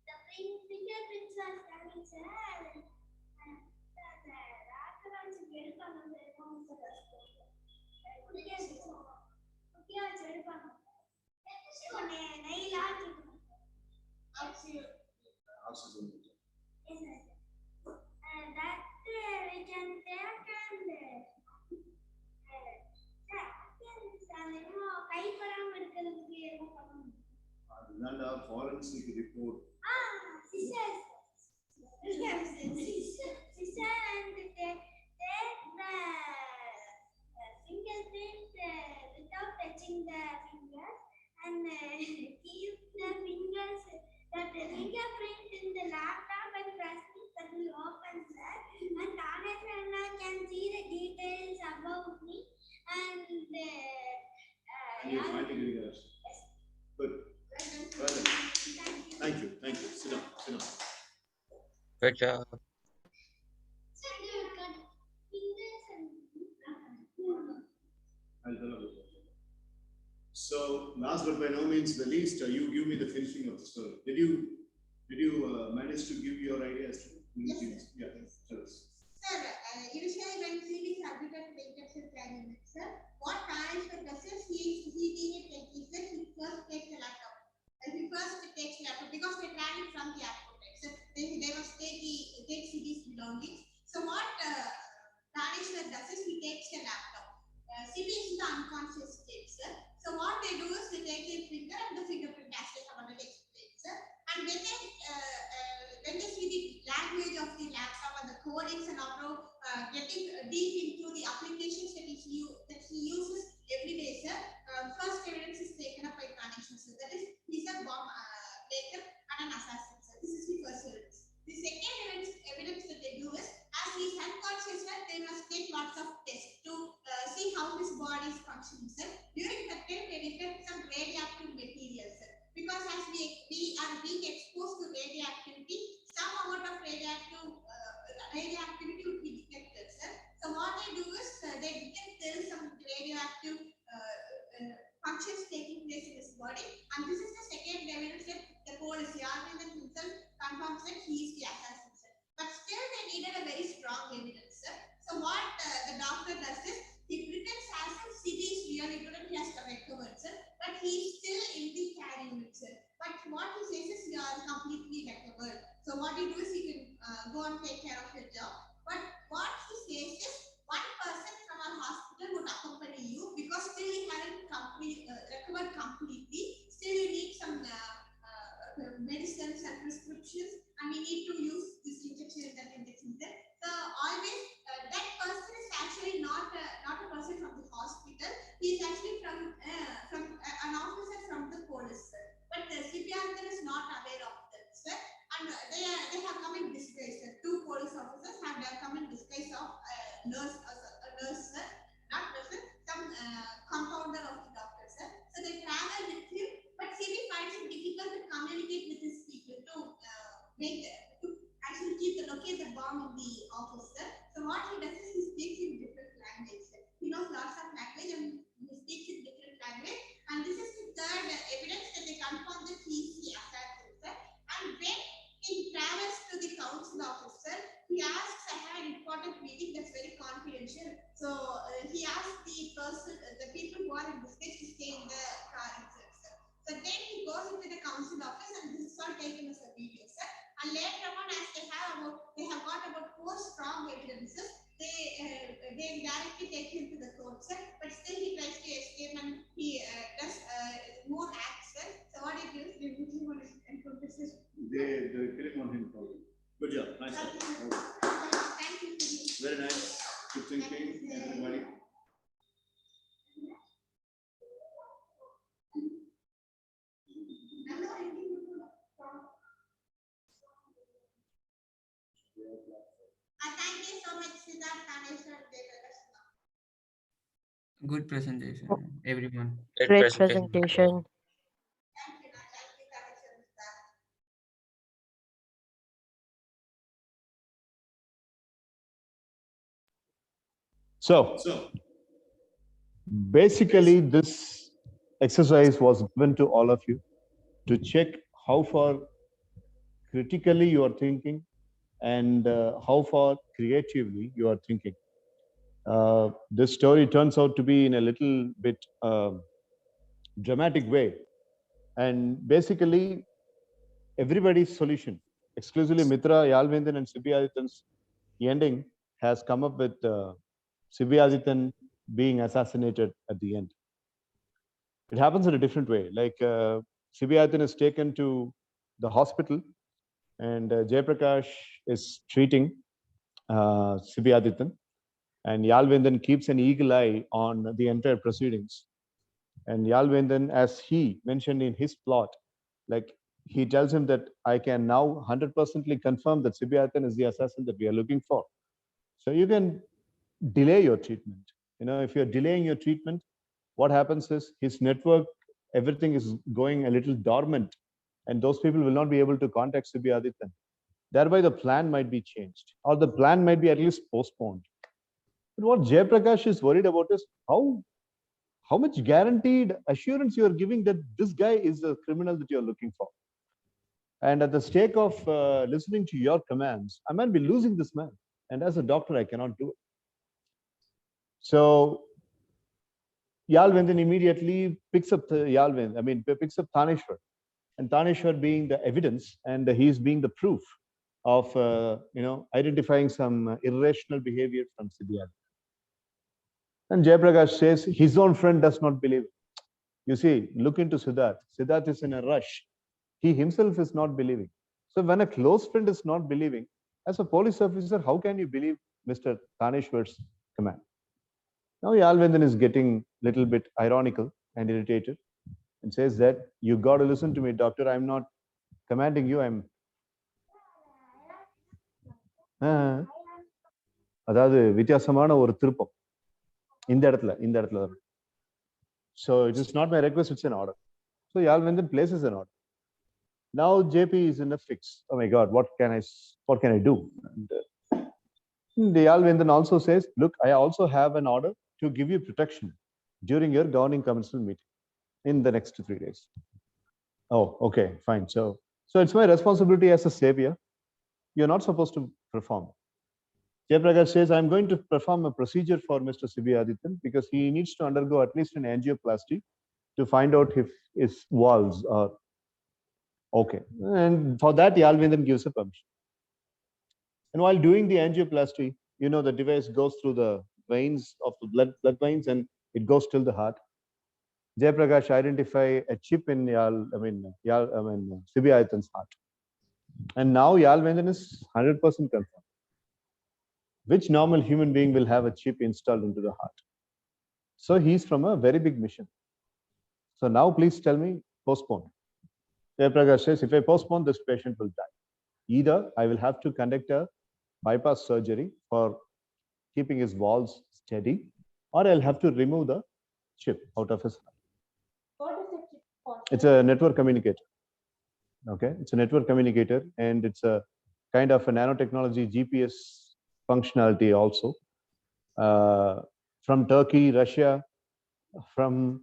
the fingerprints are coming sir and the documents எடுப்பாங்க Oxygen. that we can take and கைப்படாம இருக்கிறதுக்கு என்ன பண்ணணும் அதுதான்டா forensic report. Sisters. Sister and take the fingerprint without touching the fingers and keep the fingers that the fingerprint in the laptop and press it that will open sir and Tanishwarna can see the details about me and And you're finally getting it. yes. Good. Well done. Thank you. Thank you. Sit down. Sit down. Good job. I'll tell you. So, last but by no means the least, you give me the finishing of the story. Did you manage to give your ideas? Yes, Yeah. Tell us. Sir, initially when CV is admitted to the intensive care unit, sir, what Tanishwar does is he being a technician, he first takes the laptop. He first takes the laptop because they're traveling from the airport, right? So they must take CV's belongings. So what Tanishwar does is he takes the laptop. CV is in the unconscious state, sir. So what they do is they take their finger and the fingerprint as they have already explained, sir. And when they see the language of the laptop and the codings and also getting deep into the applications that he uses every day, sir, first evidence is taken up by Tanishwar, sir. That is, he's a bomb maker and an assassin, sir. This is the first evidence. The second evidence that they do is, as he's unconscious, sir, they must take lots of tests to see how his body is functioning, sir. During that time, they detect some radioactive materials, sir. Because as we are being exposed to radioactivity, some amount of radioactivity would be detected, sir. So what they do is they detect there is some radioactive functions taking place in his body, and this is the second evidence that the police Yarvin himself confirms that he is the assassin, sir. But still, they needed a very strong evidence, sir. So what the doctor does is he pretends as if CD is really good and he has recovered, sir. But he is still in the care unit, sir. But what he says is you are completely recovered. So what you do is you can go and take care of your job. But what he says is one person from our hospital would accompany you because still you haven't recovered completely. Still you need some medicines and prescriptions, and you need to use this injection and that injection there. So always that person is actually not a person from the hospital. He is actually from an officer from the police, sir. But the CPR is not aware of that, sir. And they have come in disguise, sir. Two police officers have come in disguise of nurse, sir. Not nurse, some compounder of the doctor, sir. So they travel with him, but CB finds it difficult to communicate with his people to actually locate the bomb in the office, sir. So what he does is he speaks in different language, sir. He knows lots of language and he speaks in different language. And this is the third evidence that they confirm that he is the assassin, sir. And when he travels to the council office, sir, he asks, I have an important meeting that's very confidential. So he asks the people who are in this case to stay in the car itself, sir. So then he goes Thank you so much, Siddharth, Kaneshwar, and Devakas. Good presentation, everyone. Great Great presentation. presentation. Thank you, Kaneshwar, and Siddharth. So basically, this exercise was given to all of you to check how far critically you are thinking and how far creatively you are thinking. This story turns out to be in a little bit dramatic way, and basically everybody's solution, exclusively Mitra, Yalvendan, and Sibiadithan's ending has come up with Sibiadithan being assassinated at the end. It happens in a different way. Like Sibiadithan is taken to the hospital, and Jayaprakash is treating Sibiadithan, and Yalvendan keeps an eagle eye on the entire proceedings. And Yalvendan, as he mentioned in his plot, like he tells him that I can now 100% confirm that Sibiadithan is the assassin that we are looking for. So you can delay your treatment. You know, if you're delaying your treatment, what happens is his network, everything is going a little dormant, and those people will not be able to contact Sibiadithan. Thereby, the plan might be changed, or the plan might be at least postponed. But what Jayaprakash is worried about is how much guaranteed assurance you are giving that this guy is the criminal that you're looking for. And at the stake of listening to your commands, I might be losing this man. And as a doctor, I cannot do it. So Yalvendan immediately picks up picks up Taneshwar. And Taneshwar being the evidence, and he's being the proof of identifying some irrational behavior from Siddharth. And Jayaprakash says his own friend does not believe it. You see, look into Siddharth. Siddharth is in a rush. He himself is not believing. So when a close friend is not believing, as a police officer, how can you believe Mr. Taneshwar's command? Now Yalvendan is getting a little bit ironical and irritated and says that you got to listen to me, doctor. I'm not commanding you. அதாவது வித்தியாசமான ஒரு திருப்பம் இந்த இடத்துல so it is not my request, it's an order. So Yalvendan places an order. Now JP is in a fix. Oh my god, what can I do? And Yalvendan also says, look, I also have an order to give you protection during your governing council meeting in the next 3 days. Oh, okay, fine. So it's my responsibility as a savior. You're not supposed to perform. Jayaprakash says, I'm going to perform a procedure for Mr. Sibiadithan because he needs to undergo at least an angioplasty to find out if his valves are okay. And for that, Yalvendan gives a permission. And while doing the angioplasty, the device goes through the veins of the blood veins, and it goes till the heart. Jayaprakash identify a chip in Sibiadithan's heart. And now Yalvendan is 100% confirmed. Which normal human being will have a chip installed into the heart? So he's from a very big mission. So now please tell me, postpone. Jayaprakash says, if I postpone, this patient will die. Either I will have to conduct a bypass surgery for keeping his valves steady, or I'll have to remove the chip out of his heart. What is the chip for? It's a network communicator. Okay, it's a network communicator, and it's a kind of a nanotechnology GPS functionality also. From Turkey, Russia, from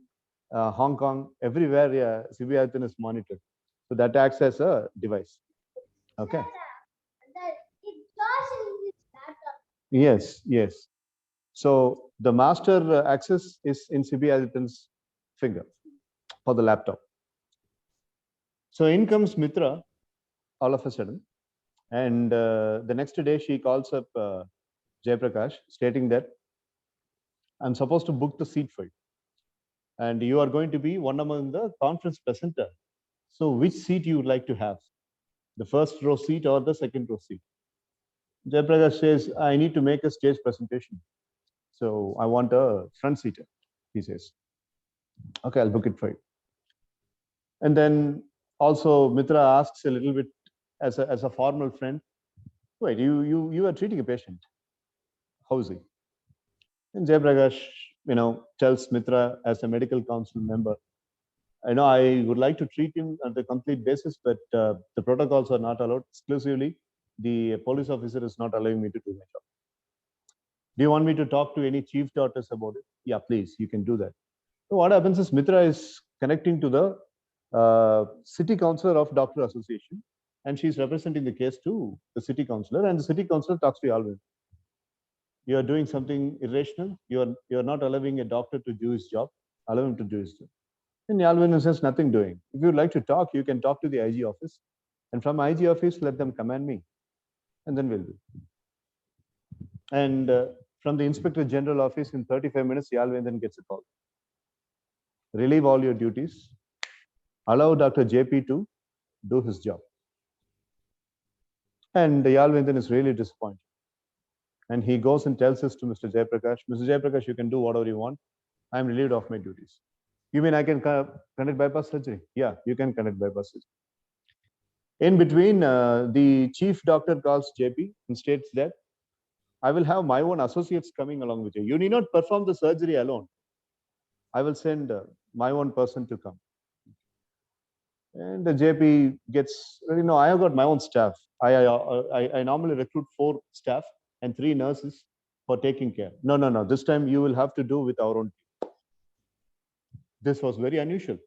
Hong Kong, everywhere, Sibiadithan is monitored. So that acts as a device. Okay. Yes. So the master access is in Sibiadithan's finger for the laptop. So in comes Mitra all of a sudden, and the next day she calls up Jayaprakash stating that I'm supposed to book the seat for you, and you are going to be one among the conference presenter. So which seat you would like to have, the first row seat or the second row seat? Jayaprakash says, I need to make a stage presentation, so I want a front seater. He says, okay, I'll book it for you. And then also Mitra asks a little bit as a formal friend, Wait, you are treating a patient. How is he? And Jayaprakash, tells Mitra as a medical council member, I would like to treat him on the complete basis, but the protocols are not allowed exclusively. The police officer is not allowing me to do my job. Do you want me to talk to any chief doctors about it? Yeah, please, you can do that. So what happens is Mitra is connecting to the city councillor of Doctor Association, and she's representing the case to the city councillor, and the city councillor talks to Alvin. You are doing something irrational. You are not allowing a doctor to do his job. Allow him to do his job. And Alvin says nothing doing. If you'd like to talk, you can talk to the IG office, and from IG office, let them command me, and then we'll do. And from the Inspector General office in 35 minutes, Alvin then gets a call. Relieve all your duties. Allow Dr. JP to do his job. And Yalvendran is really disappointed. And he goes and tells this to Mr. Jayaprakash. Mr. Jayaprakash, you can do whatever you want. I'm relieved of my duties. You mean I can conduct bypass surgery? Yeah, you can conduct bypass surgery. In between, the chief doctor calls JP and states that I will have my own associates coming along with you. You need not perform the surgery alone. I will send my own person to come. And the JP gets, I have got my own staff. I normally recruit 4 staff and 3 nurses for taking care. No. This time you will have to do with our own team. This was very unusual.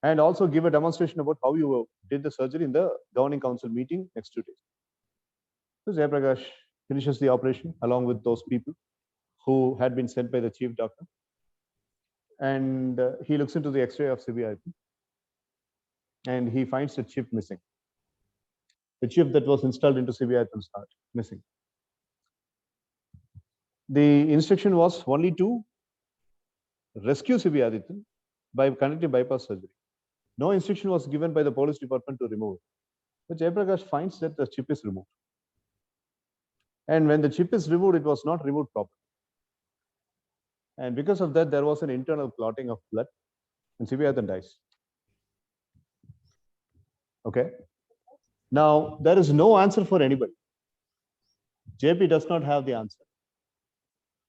And also give a demonstration about how you did the surgery in the governing council meeting next 2 days. So Jayaprakash finishes the operation along with those people who had been sent by the chief doctor. And he looks into the X-ray of CBIP. And he finds the chip missing. The chip that was installed into CBIP's heart missing. The instruction was only to rescue CBIP by conducting bypass surgery. No instruction was given by the police department to remove it. But Jayaprakash finds that the chip is removed. And when the chip is removed, it was not removed properly. And because of that, there was an internal clotting of blood, and CBIP dies. Okay. Now, there is no answer for anybody. JP does not have the answer.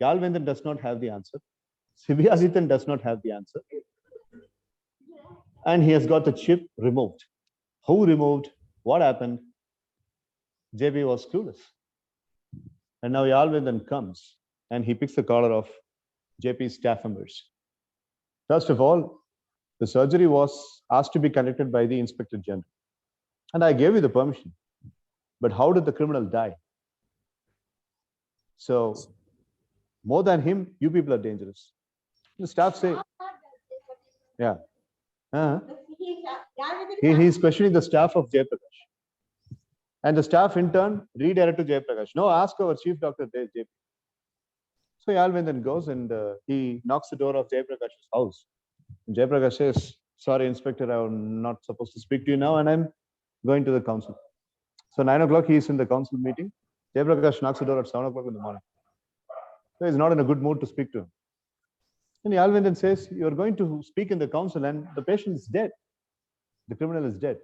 Yalvendran does not have the answer. Sivyadithan does not have the answer. And he has got the chip removed. Who removed? What happened? JP was clueless. And now Yalvendran comes and he picks the collar of JP's staff members. First of all, the surgery was asked to be conducted by the Inspector General. And I gave you the permission. But how did the criminal die? So, more than him, you people are dangerous. The staff say, yeah. He's questioning the staff of Jayaprakash. And the staff in turn redirect to Jayaprakash. No, ask our chief doctor, JP. So Yalvendran goes and he knocks the door of Jayaprakash's house. And Jayaprakash says, sorry, Inspector, I'm not supposed to speak to you now, and I'm going to the council. So 9 o'clock, he is in the council meeting. Jayaprakash knocks the door at 7 o'clock in the morning. So he's not in a good mood to speak to him. And Yalvendran says, you're going to speak in the council and the patient is dead. The criminal is dead.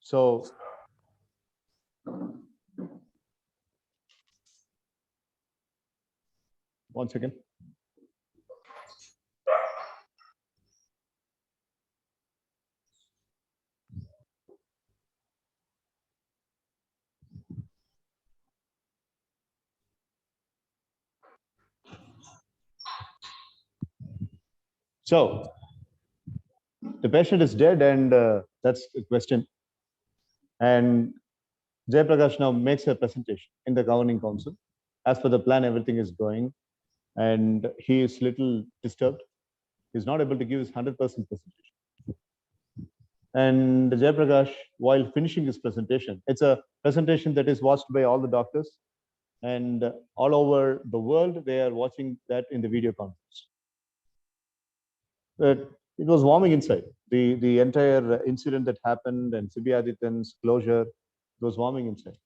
So, one second. So, the patient is dead, and that's the question. And Jayaprakash now makes a presentation in the governing council. As per the plan, everything is going, and he is little disturbed. He's not able to give his 100% presentation. And Jayaprakash, while finishing his presentation, it's a presentation that is watched by all the doctors, and all over the world, they are watching that in the video conference. But it was warming inside. The entire incident that happened and Sibyadithan's closure, it was warming inside.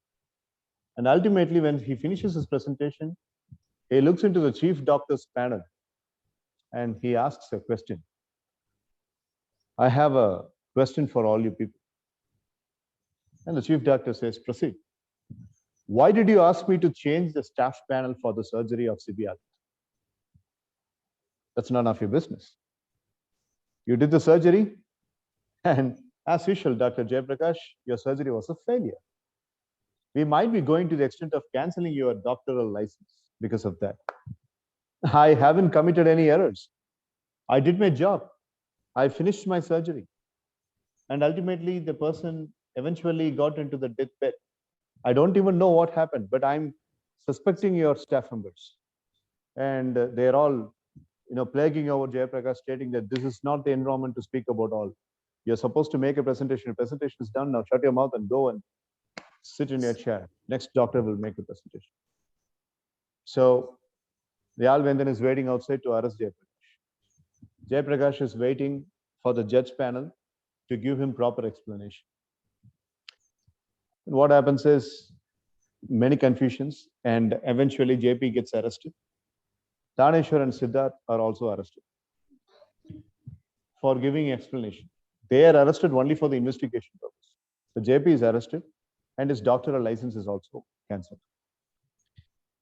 And ultimately, when he finishes his presentation, he looks into the chief doctor's panel and he asks a question. I have a question for all you people. And the chief doctor says, proceed. Why did you ask me to change the staff panel for the surgery of CBR? That's none of your business. You did the surgery, and as usual, Dr. Jayaprakash, your surgery was a failure. We might be going to the extent of canceling your doctoral license because of that. I haven't committed any errors. I did my job. I finished my surgery. And ultimately, the person eventually got into the deathbed. I don't even know what happened, but I'm suspecting your staff members. And they're all, plaguing over Jayaprakash, stating that this is not the environment to speak about all. You're supposed to make a presentation. Your presentation is done now. Shut your mouth and go and sit in your chair. Next doctor will make a presentation. So Dayal Vendan is waiting outside to arrest Jayaprakash. Jayaprakash is waiting for the judge panel to give him proper explanation. And what happens is many confusions, and eventually JP gets arrested. Taneshwar and Siddharth are also arrested for giving explanation. They are arrested only for the investigation purpose. So JP is arrested and his doctoral license is also cancelled.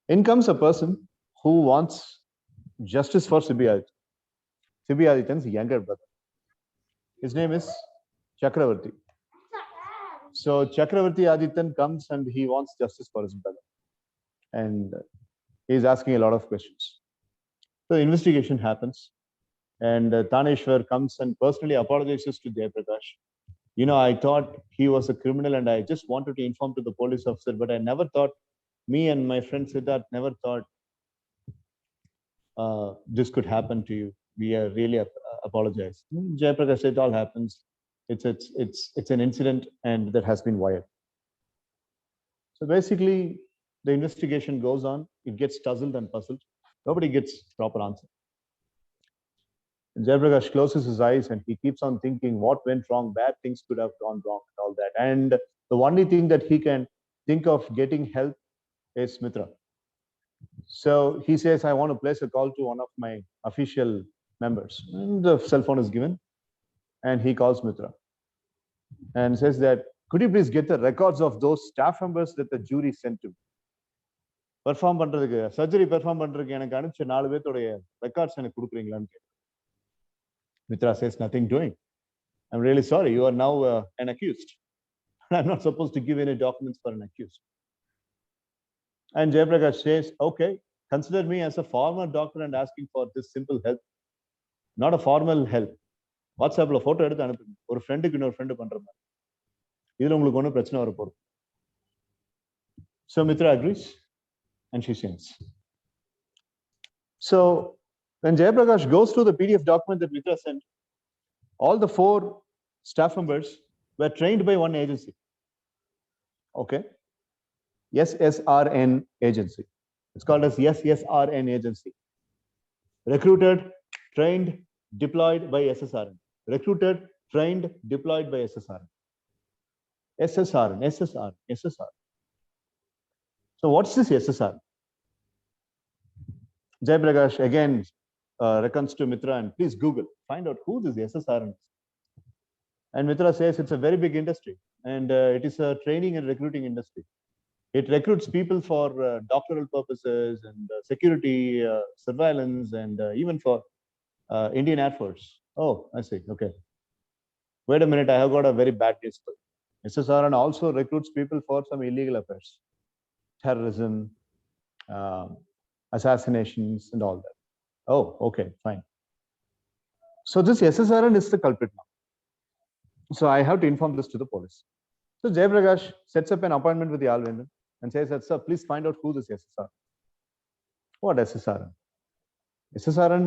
In comes a person who wants justice for Sibi Adityan's younger brother. His name is Chakravarti. So Chakravarti Adityan comes and he wants justice for his brother. And he's asking a lot of questions. So the investigation happens. And Taneshwar comes and personally apologizes to Jayaprakash. I thought he was a criminal and I just wanted to inform to the police officer, but I never thought, me and my friend Siddharth never thought this could happen to you. We are really apologize. Jayaprakash said it all happens. It's an incident and that has been wired. So basically, the investigation goes on. It gets tussled and puzzled. Nobody gets proper answer. And Jayaprakash closes his eyes and he keeps on thinking what went wrong, bad things could have gone wrong and all that. And the only thing that he can think of getting help is Mitra. So he says, I want to place a call to one of my official members. And the cell phone is given and he calls Mitra and says that, could you please get the records of those staff members that the jury sent to? Perform பண்றதுக்கு surgery perform பண்றதுக்கு எனக்கு அனுப்பிச்ச 4 பேத்தோட records எனக்கு கொடுக்குறீங்களான்னு கேட்குறேன். Mitra says, nothing doing. I'm really sorry. You are now an accused. I'm not supposed to give any documents for an accused. And Jayaprakash says, okay, consider me as a former doctor and asking for this simple help. Not a formal help. WhatsApp la photo எடுத்து அனுப்புங்க. ஒரு ஃப்ரெண்டுக்கு இன்னொரு friend பண்ற மாதிரி. இதுல உங்களுக்கு ஒன்றும் பிரச்சனை வர போகுது. So Mitra agrees and she sends. So when Jayaprakash goes through the PDF document that Mitra sent, all the 4 staff members were trained by one agency. Okay. SSRN agency. It's called as SSRN agency. Recruited, trained, deployed by SSRN. Recruited, trained, deployed by SSRN. SSRN. So what's this SSRN? Jayaprakash again recomes to Mitra and please Google, find out who this SSRN is. And Mitra says it's a very big industry and it is a training and recruiting industry. It recruits people for doctoral purposes and security, surveillance, and even for Indian Air Force. Oh, I see. Okay. Wait a minute. I have got a very bad news for you. SSRN also recruits people for some illegal affairs, terrorism, assassinations, and all that. Oh, okay, fine. So this SSRN is the culprit now. So I have to inform this to the police. So Jayaprakash sets up an appointment with the Alvendan and says that, sir, please find out who this SSRN. What SSRN? SSRN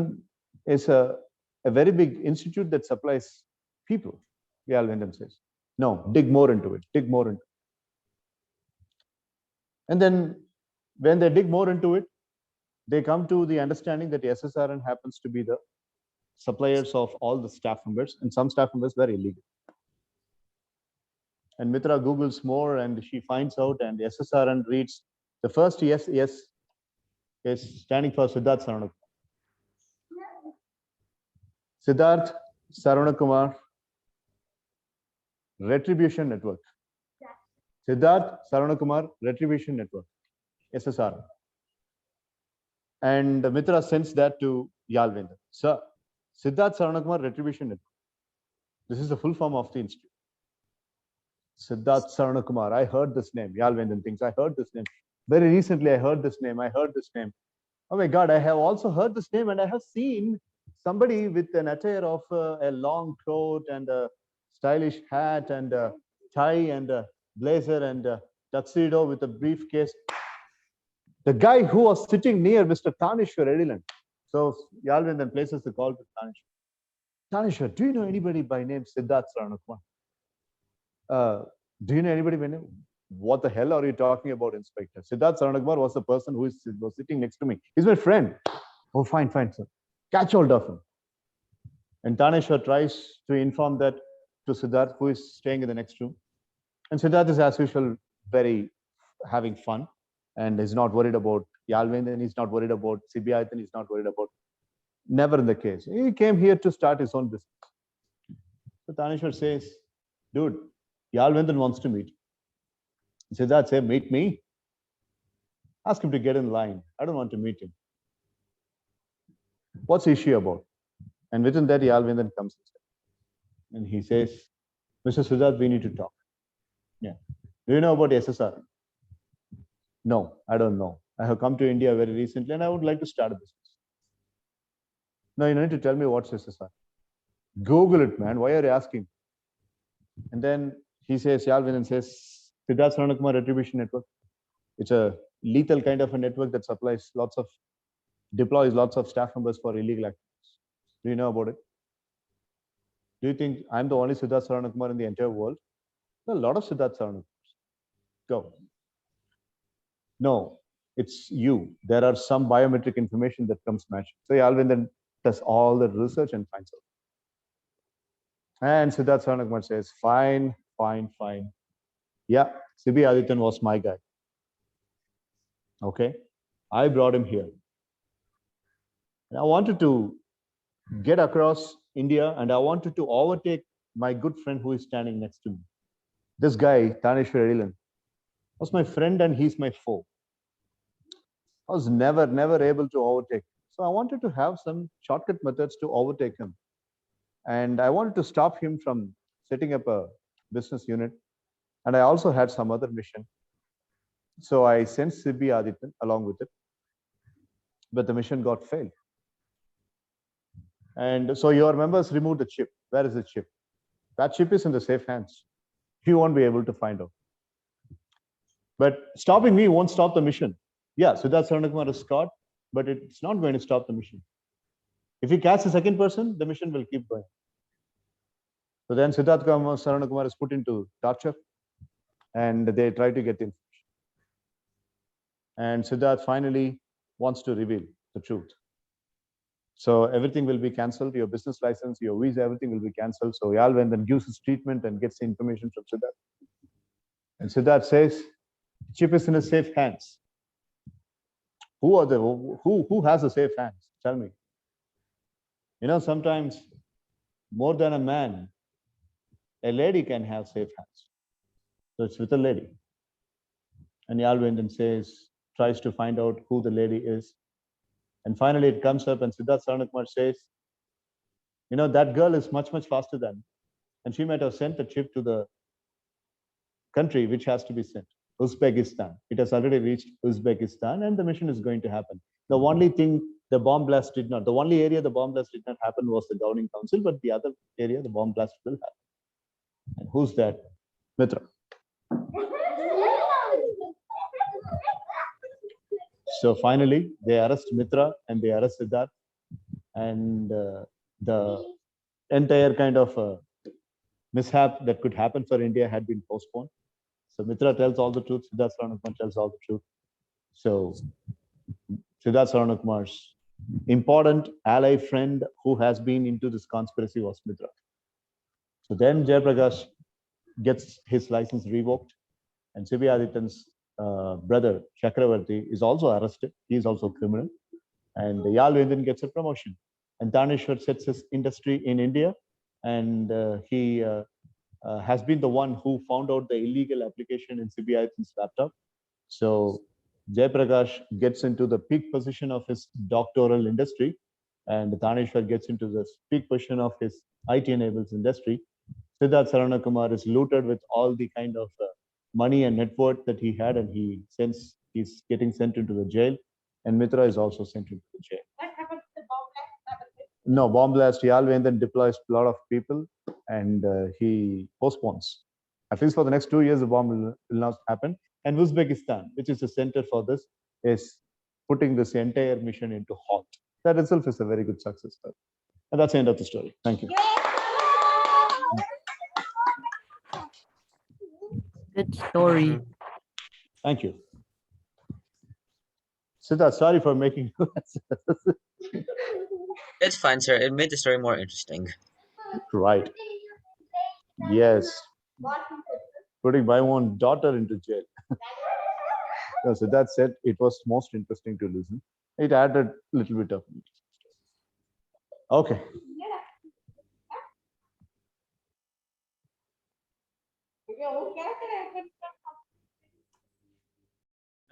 is a very big institute that supplies people, the Alvendan says. No, dig more into it, dig more into it. And then when they dig more into it, they come to the understanding that the SSRN happens to be the suppliers of all the staff members, and some staff members were illegal. And Mitra Googles more and she finds out, and the SSRN reads the first yes is standing for Siddharth Saranakumar. Siddharth Saranakumar Retribution Network. Siddharth Saranakumar Retribution Network, SSR. And Mitra sends that to Yalvendra. Sir, Siddharth Saranakumar Retribution Network. This is the full form of the institute. Siddharth Saranakumar. I heard this name. Yalvendran thinks, I heard this name. Very recently, I heard this name. I heard this name. Oh my God, I have also heard this name, and I have seen somebody with an attire of a long coat and a stylish hat and a tie and a blazer and a tuxedo with a briefcase. The guy who was sitting near Mr. Tanishwar Edilan. So Yalvendran places the call to Tanishwar. Tanishwar, do you know anybody by name Siddharth Saranakumar? Do you know anybody by name? What the hell are you talking about, Inspector? Siddharth Saranakumar was the person who was sitting next to me. He's my friend. Oh, fine, sir. Catch hold of him. And Tanishwar tries to inform that to Siddharth, who is staying in the next room. And Siddharth is, as usual, very having fun and is not worried about Yalvendran. He's not worried about Sibiyathan. He's not worried about. Never in the case. He came here to start his own business. So Tanishwar says, dude, Yalvendran wants to meet you. Siddharth said, meet me? Ask him to get in line. I don't want to meet him. What's the issue about? And within that, Yalvendran comes and he says, Mr. Siddharth, we need to talk. Yeah. Do you know about SSR? No, I don't know. I have come to India very recently and I would like to start a business. No, you need to tell me what's SSR. Google it, man. Why are you asking? And then he says, Yalvendran says, Siddharth Saranakumar Retribution Network. It's a lethal kind of a network that deploys lots of staff members for illegal activities. Do you know about it? Do you think I'm the only Siddharth Saranakumar in the entire world? There are a lot of Siddharth Saranakumars. Go. No, it's you. There are some biometric information that comes matching. So Yalvendran does all the research and finds out. And Siddharth Saranakumar says, fine. Yeah, Sibiyathan was my guy. Okay, I brought him here. And I wanted to get across India and I wanted to overtake my good friend who is standing next to me. This guy, Tanishwar Edilan, was my friend and he's my foe. I was never able to overtake. So I wanted to have some shortcut methods to overtake him. And I wanted to stop him from setting up a business unit. And I also had some other mission. So I sent Sibiyathan along with it. But the mission got failed. And so your members removed the chip. Where is the chip? That chip is in the safe hands. You won't be able to find out. But stopping me won't stop the mission. Yeah, Siddharth Saranakumar is caught, but it's not going to stop the mission. If he catches the second person, the mission will keep going. So then Siddharth Saranakumar is put into torture and they try to get the information. And Siddharth finally wants to reveal the truth. So everything will be cancelled, your business license, your visa, everything will be cancelled. So Yalvendran gives his treatment and gets the information from Siddharth. And Siddharth says, chip is in his safe hands. Who has the safe hands? Tell me. You know, sometimes more than a man, a lady can have safe hands. So it's with a lady. And Yalvendran tries to find out who the lady is. And finally it comes up and Siddharth Saranakumar says, you know, that girl is much faster than me. And she might have sent a chip to the country which has to be sent, Uzbekistan. It has already reached Uzbekistan and the mission is going to happen. The only thing the only area the bomb blast did not happen was the governing council, but the other area the bomb blast will happen. And who's that? Mitra. So finally, they arrest Mitra and they arrest Siddharth, and the entire kind of mishap that could happen for India had been postponed. So Mitra tells all the truth, Siddharth Saranakumar tells all the truth. So Siddharth Saranakumar's important ally friend who has been into this conspiracy was Mitra. So then Jayaprakash gets his license revoked, and Sibiyathan's brother Chakravarti is also arrested. He is also a criminal, and Yalvendran gets a promotion. And Tanishwar sets his industry in India, and he has been the one who found out the illegal application in CBI's laptop. So Jayaprakash gets into the peak position of his doctoral industry, and Taneshwar gets into the peak position of his IT enables industry. Siddharth Saranakumar is looted with all the kind of money and net worth that he had, and he's getting sent into the jail. And Mitra is also sent into the jail. What happened to the bomb blast? No, bomb blast. Yalvendran deploys a lot of people, and he postpones. At least for the next 2 years, the bomb will not happen. And Uzbekistan, which is the center for this, is putting this entire mission into halt. That itself is a very good success story. And that's the end of the story. Thank you. Good story. Thank you. Siddharth, sorry for making you It's fine, sir. It made the story more interesting. right. Yes. Putting my own daughter into jail. No, so that said, it was most interesting to listen. It added a little bit of interest. Okay.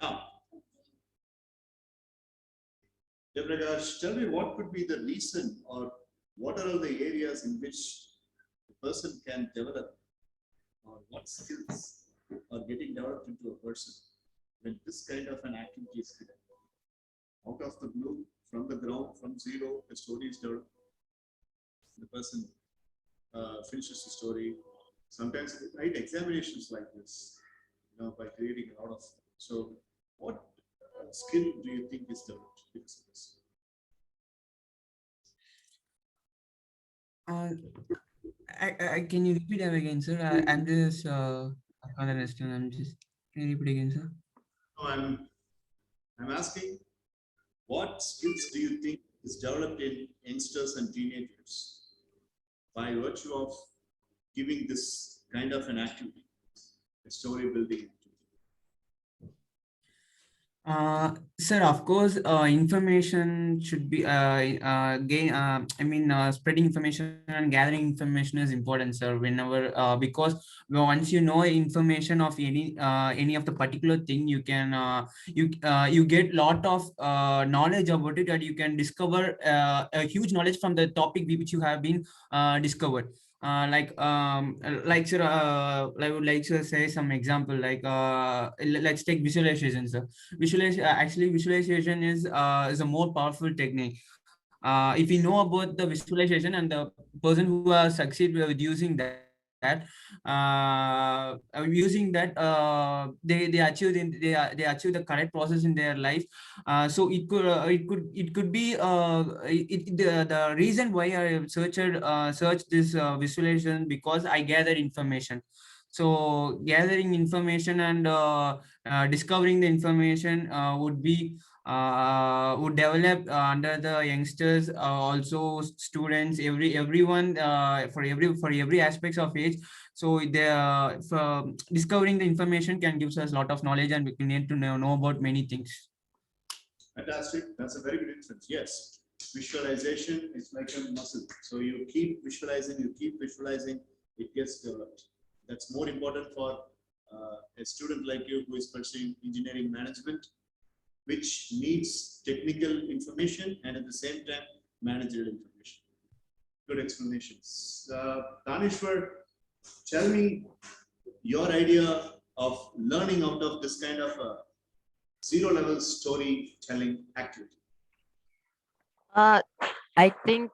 Now, Jayaprakash, tell me what could be the reason or what are all the areas in which the person can develop or what skills are getting developed into a person when this kind of an activity is given. Out of the blue, from the ground, from zero, the story is developed. The person finishes the story. Sometimes they write examinations like this, by creating a lot of. So, what skill do you think is developed because of this? Can you repeat that again, sir? I'm just I can't understand. Can you repeat again, sir? No, I'm asking, what skills do you think is developed in youngsters and teenagers by virtue of giving this kind of an activity, a story building activity? Sir, of course, information should be spreading information and gathering information is important, sir. Whenever because once you know information of any of the particular thing, you can you get lot of knowledge about it, and you can discover a huge knowledge from the topic which you have been discovered. Like sir, I would like to say some example, like let's take visualization, sir. Visualization is a more powerful technique. If you know about the visualization and the person who has succeeded with using that they achieve the correct process in their life. So it could be the reason why I searched this visualization, because I gathered information. So gathering information and discovering the information would develop under the youngsters, also students, everyone, for every aspects of age. So discovering the information can give us a lot of knowledge, and we need to know about many things. Fantastic. That's a very good inference. Yes. Visualization is like a muscle. So you keep visualizing, it gets developed. That's more important for a student like you who is pursuing engineering management, which needs technical information and at the same time managerial information. Good explanations. Taneshwar, tell me your idea of learning out of this kind of a zero-level storytelling activity. I think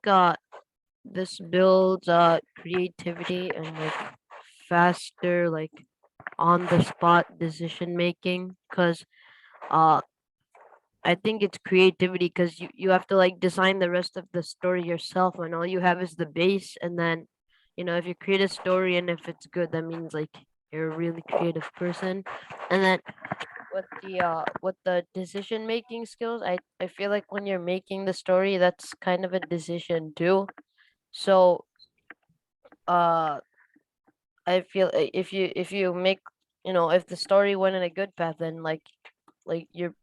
this builds creativity and like faster, like on the spot decision making, because I think it's creativity, because you have to like design the rest of the story yourself, and all you have is the base. And then, if you create a story and if it's good, that means like you're a really creative person. And then with the decision making skills, I feel like when you're making the story, that's kind of a decision too. So uh I feel if you make, if the story went in a good path, then like you're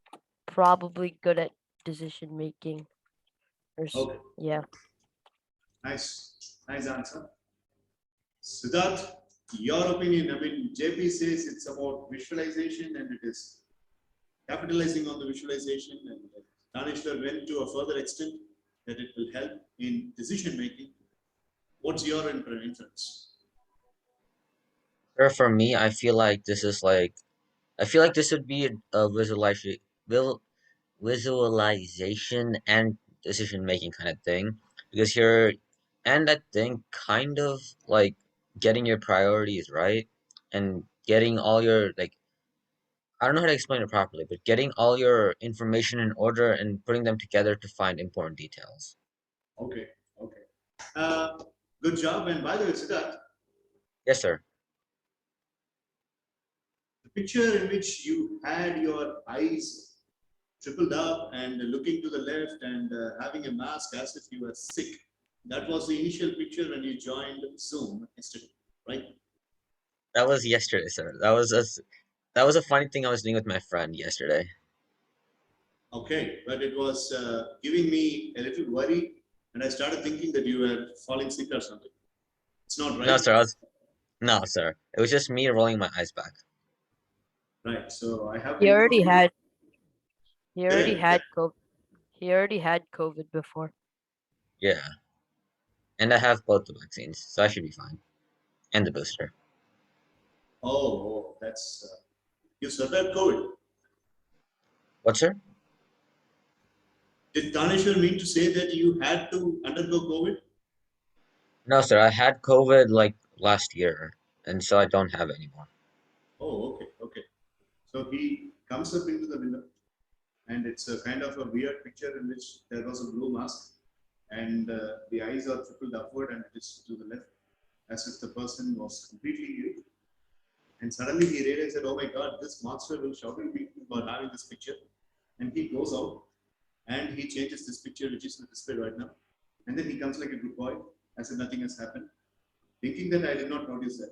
probably good at decision making. Okay. Yeah. Nice answer. Siddharth, your opinion. I mean, JP says it's about visualization and it is capitalizing on the visualization, and Tanishwar went to a further extent that it will help in decision making. What's your inference? Or for me, I feel like this is like I feel like this would be a visualization and decision making kind of thing because I think kind of like getting your priorities right and getting all your like I don't know how to explain it properly, but getting all your information in order and putting them together to find important details. Okay, okay. Uh, Good job. And by the way, Siddharth, Yes, sir. the picture in which you had your eyes tripled up and looking to the left and having a mask as if you were sick, that was the initial picture when you joined Zoom yesterday, right? That was yesterday, sir. That was a funny thing I was doing with my friend yesterday. Okay, but it was giving me a little worry, and I started thinking that you were falling sick or something. It's not No, right? sir. No, sir. It was just me rolling my eyes back. Right. So I have to He already inform you. had he already Correct. had COVID. He already had COVID before. Yeah. And I have both the vaccines, so I should be fine. And the booster. Oh, that's you survived COVID. What, sir? Did Tanishwar mean to say that you had to undergo COVID? No, sir. I had COVID like last year, and so I don't have it anymore. Oh, okay, okay. So he comes up into the window, and it's a kind of a weird picture in which there was a blue mask, and the eyes are tripled upward, and it is to the left, as if the person was completely ill. And suddenly he realized that, oh my God, this monster will shout at me for having this picture. And he goes out and he changes this picture, which is in the display right now. And then he comes like a good boy, as if nothing has happened, thinking that I did not notice that.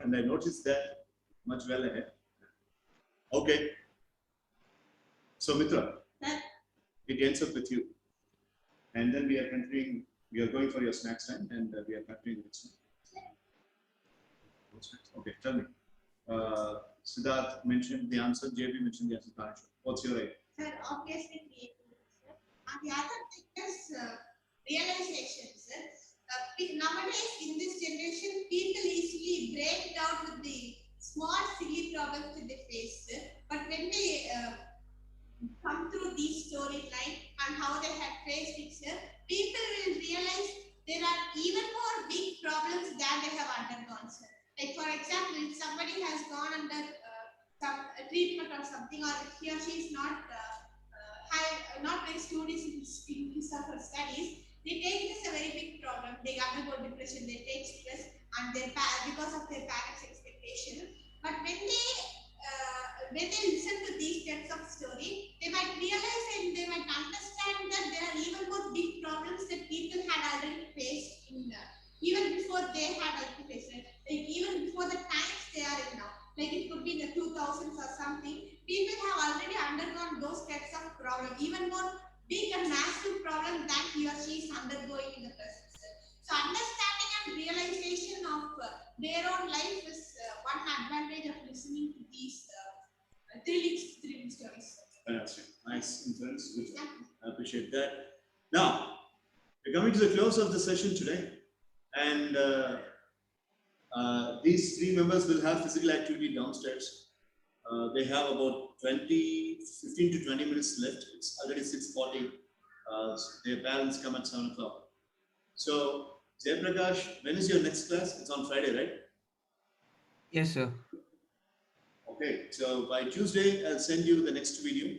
And I noticed that much well ahead. Okay. So, Mitra, it ends up with you. And then we are going for your snacks time, and we are continuing with snacks. Okay, tell me. Siddharth mentioned the answer, JB mentioned the answer. Tanisha, what's your idea? Sir, obviously creativity, sir. And the other thing is realization, sir. Nowadays, in this generation, people easily break down with the small, silly problems that they face, sir. But when they come through these storyline and how they have faced it, sir, people will realize there are even more big problems than they have undergone, sir. Like for example, if somebody has gone under some treatment or something, or he or she is not very studious in his or her studies, they take it as a very big problem. They undergo depression, they take stress, and because of their parents' expectation. But when they listen to these types of story, they might realize and they might understand that there are even more big problems that people had already faced even before they had already faced it. Like even before the times they are in now. Like it could be in the 2000s or something. People have already undergone those types of problems, even more big and massive problems than he or she is undergoing in the present. So understanding and realization of their own life is one advantage of listening to these thrilling stories. Fantastic. Nice inference. Good job. I appreciate that. Now, we're coming to the close of the session today. And these three members will have physical activity downstairs. They have about 15 to 20 minutes left. It's already 6:40. Their parents come at 7 o'clock. So, Jayaprakash, when is your next class? It's on Friday, right? Yes, sir. Okay, so by Tuesday, I'll send you the next video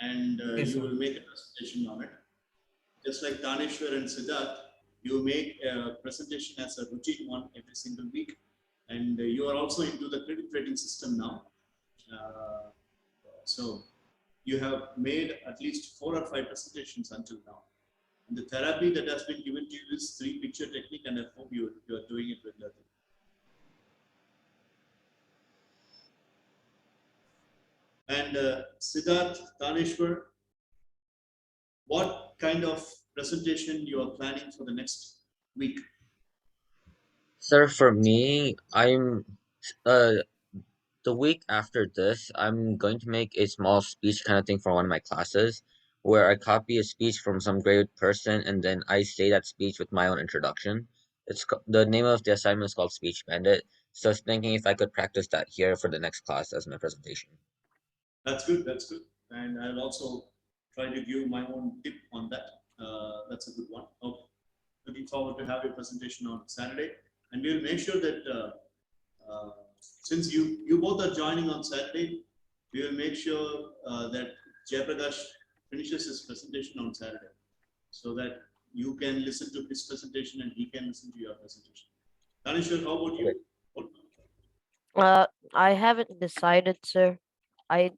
and Yes, you sir. will make a presentation on it. Just like Tanishwar and Siddharth, you make a presentation as a routine one every single week. And you are also into the credit rating system now. So you have made at least 4 or 5 presentations until now. And the therapy that has been given to you is 3 picture technique, and I hope you are doing it regularly. And Siddharth, Tanishwar, what kind of presentation you are planning for the next week? Sir, for me, uh the week after this, I'm going to make a small speech kind of thing for one of my classes where I copy a speech from some great person and then I say that speech with my own introduction. The name of the assignment is called Speech Bandit. So I was thinking if I could practice that here for the next class as my presentation. That's good. That's good. And I'll also try to give my own tip on that. That's a good one. Okay. Looking forward to have your presentation on Saturday, and we'll make sure that since you both are joining on Saturday, we will make sure that Jayaprakash finishes his presentation on Saturday, so that you can listen to his presentation and he can listen to your presentation. Tanishwar, how about you? I haven't decided, sir. I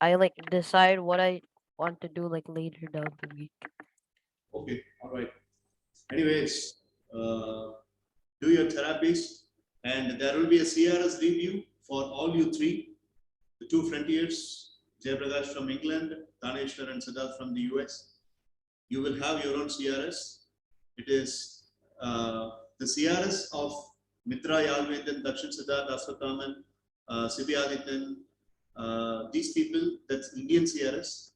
like decide what I want to do like later down the week. Okay, all right. Anyways, do your therapies, and there will be a CRS review for all you three, the two frontiers, Jayaprakash from England, Taneshwar and Siddharth from the US. You will have your own CRS. It is the CRS of Mitra Yalvendan, Dakshin Siddharth, Aswathaman, Sibyadithan, these people, that's Indian CRS.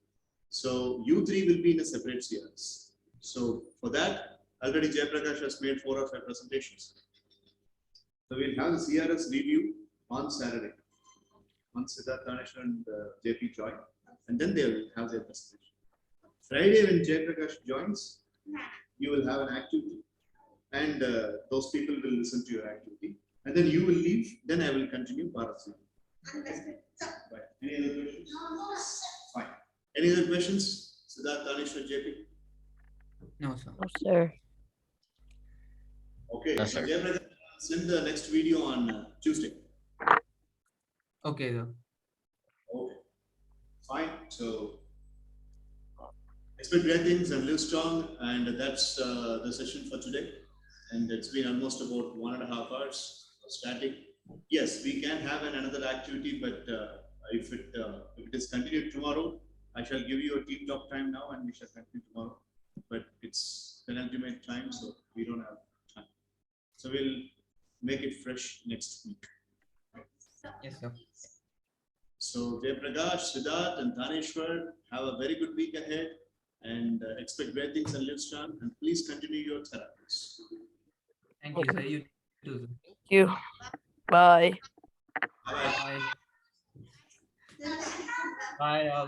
So you three will be in a separate CRS. So for that, already Jayaprakash has made 4 or 5 presentations. So we'll have the CRS review on Saturday. Once Siddharth, Taneshwar and JP join, and then they will have their presentation. Friday, when Jayaprakash joins, you will have an activity, and those people will listen to your activity, and then you will leave. Then I will continue Bharat. Understood. Right. Any other questions? No, fine. Any other questions? Siddharth, Taneshwar, JP? No, sir. No, sir. Okay. No, So sir. Jayaprakash, send the next video on Tuesday. Okay, sir. Okay. Fine. So expect great things and live strong, and that's the session for today. And it's been almost about 1.5 hours static. Yes, we can have another activity, but if it is continued tomorrow, I shall give you a team talk time now, and we shall continue tomorrow. But it's penultimate time, so we don't have time. So we'll make it fresh next week. Yes, sir. So Jayaprakash, Siddharth, and Taneshwar, have a very good week ahead, and expect great things and live strong. And please continue your therapies. Thank you, sir. You too, sir. Thank you. Bye. Bye. Bye, all.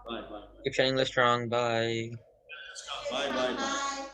Bye. Bye. Keep shining the strong. Bye. Bye. Bye. Bye.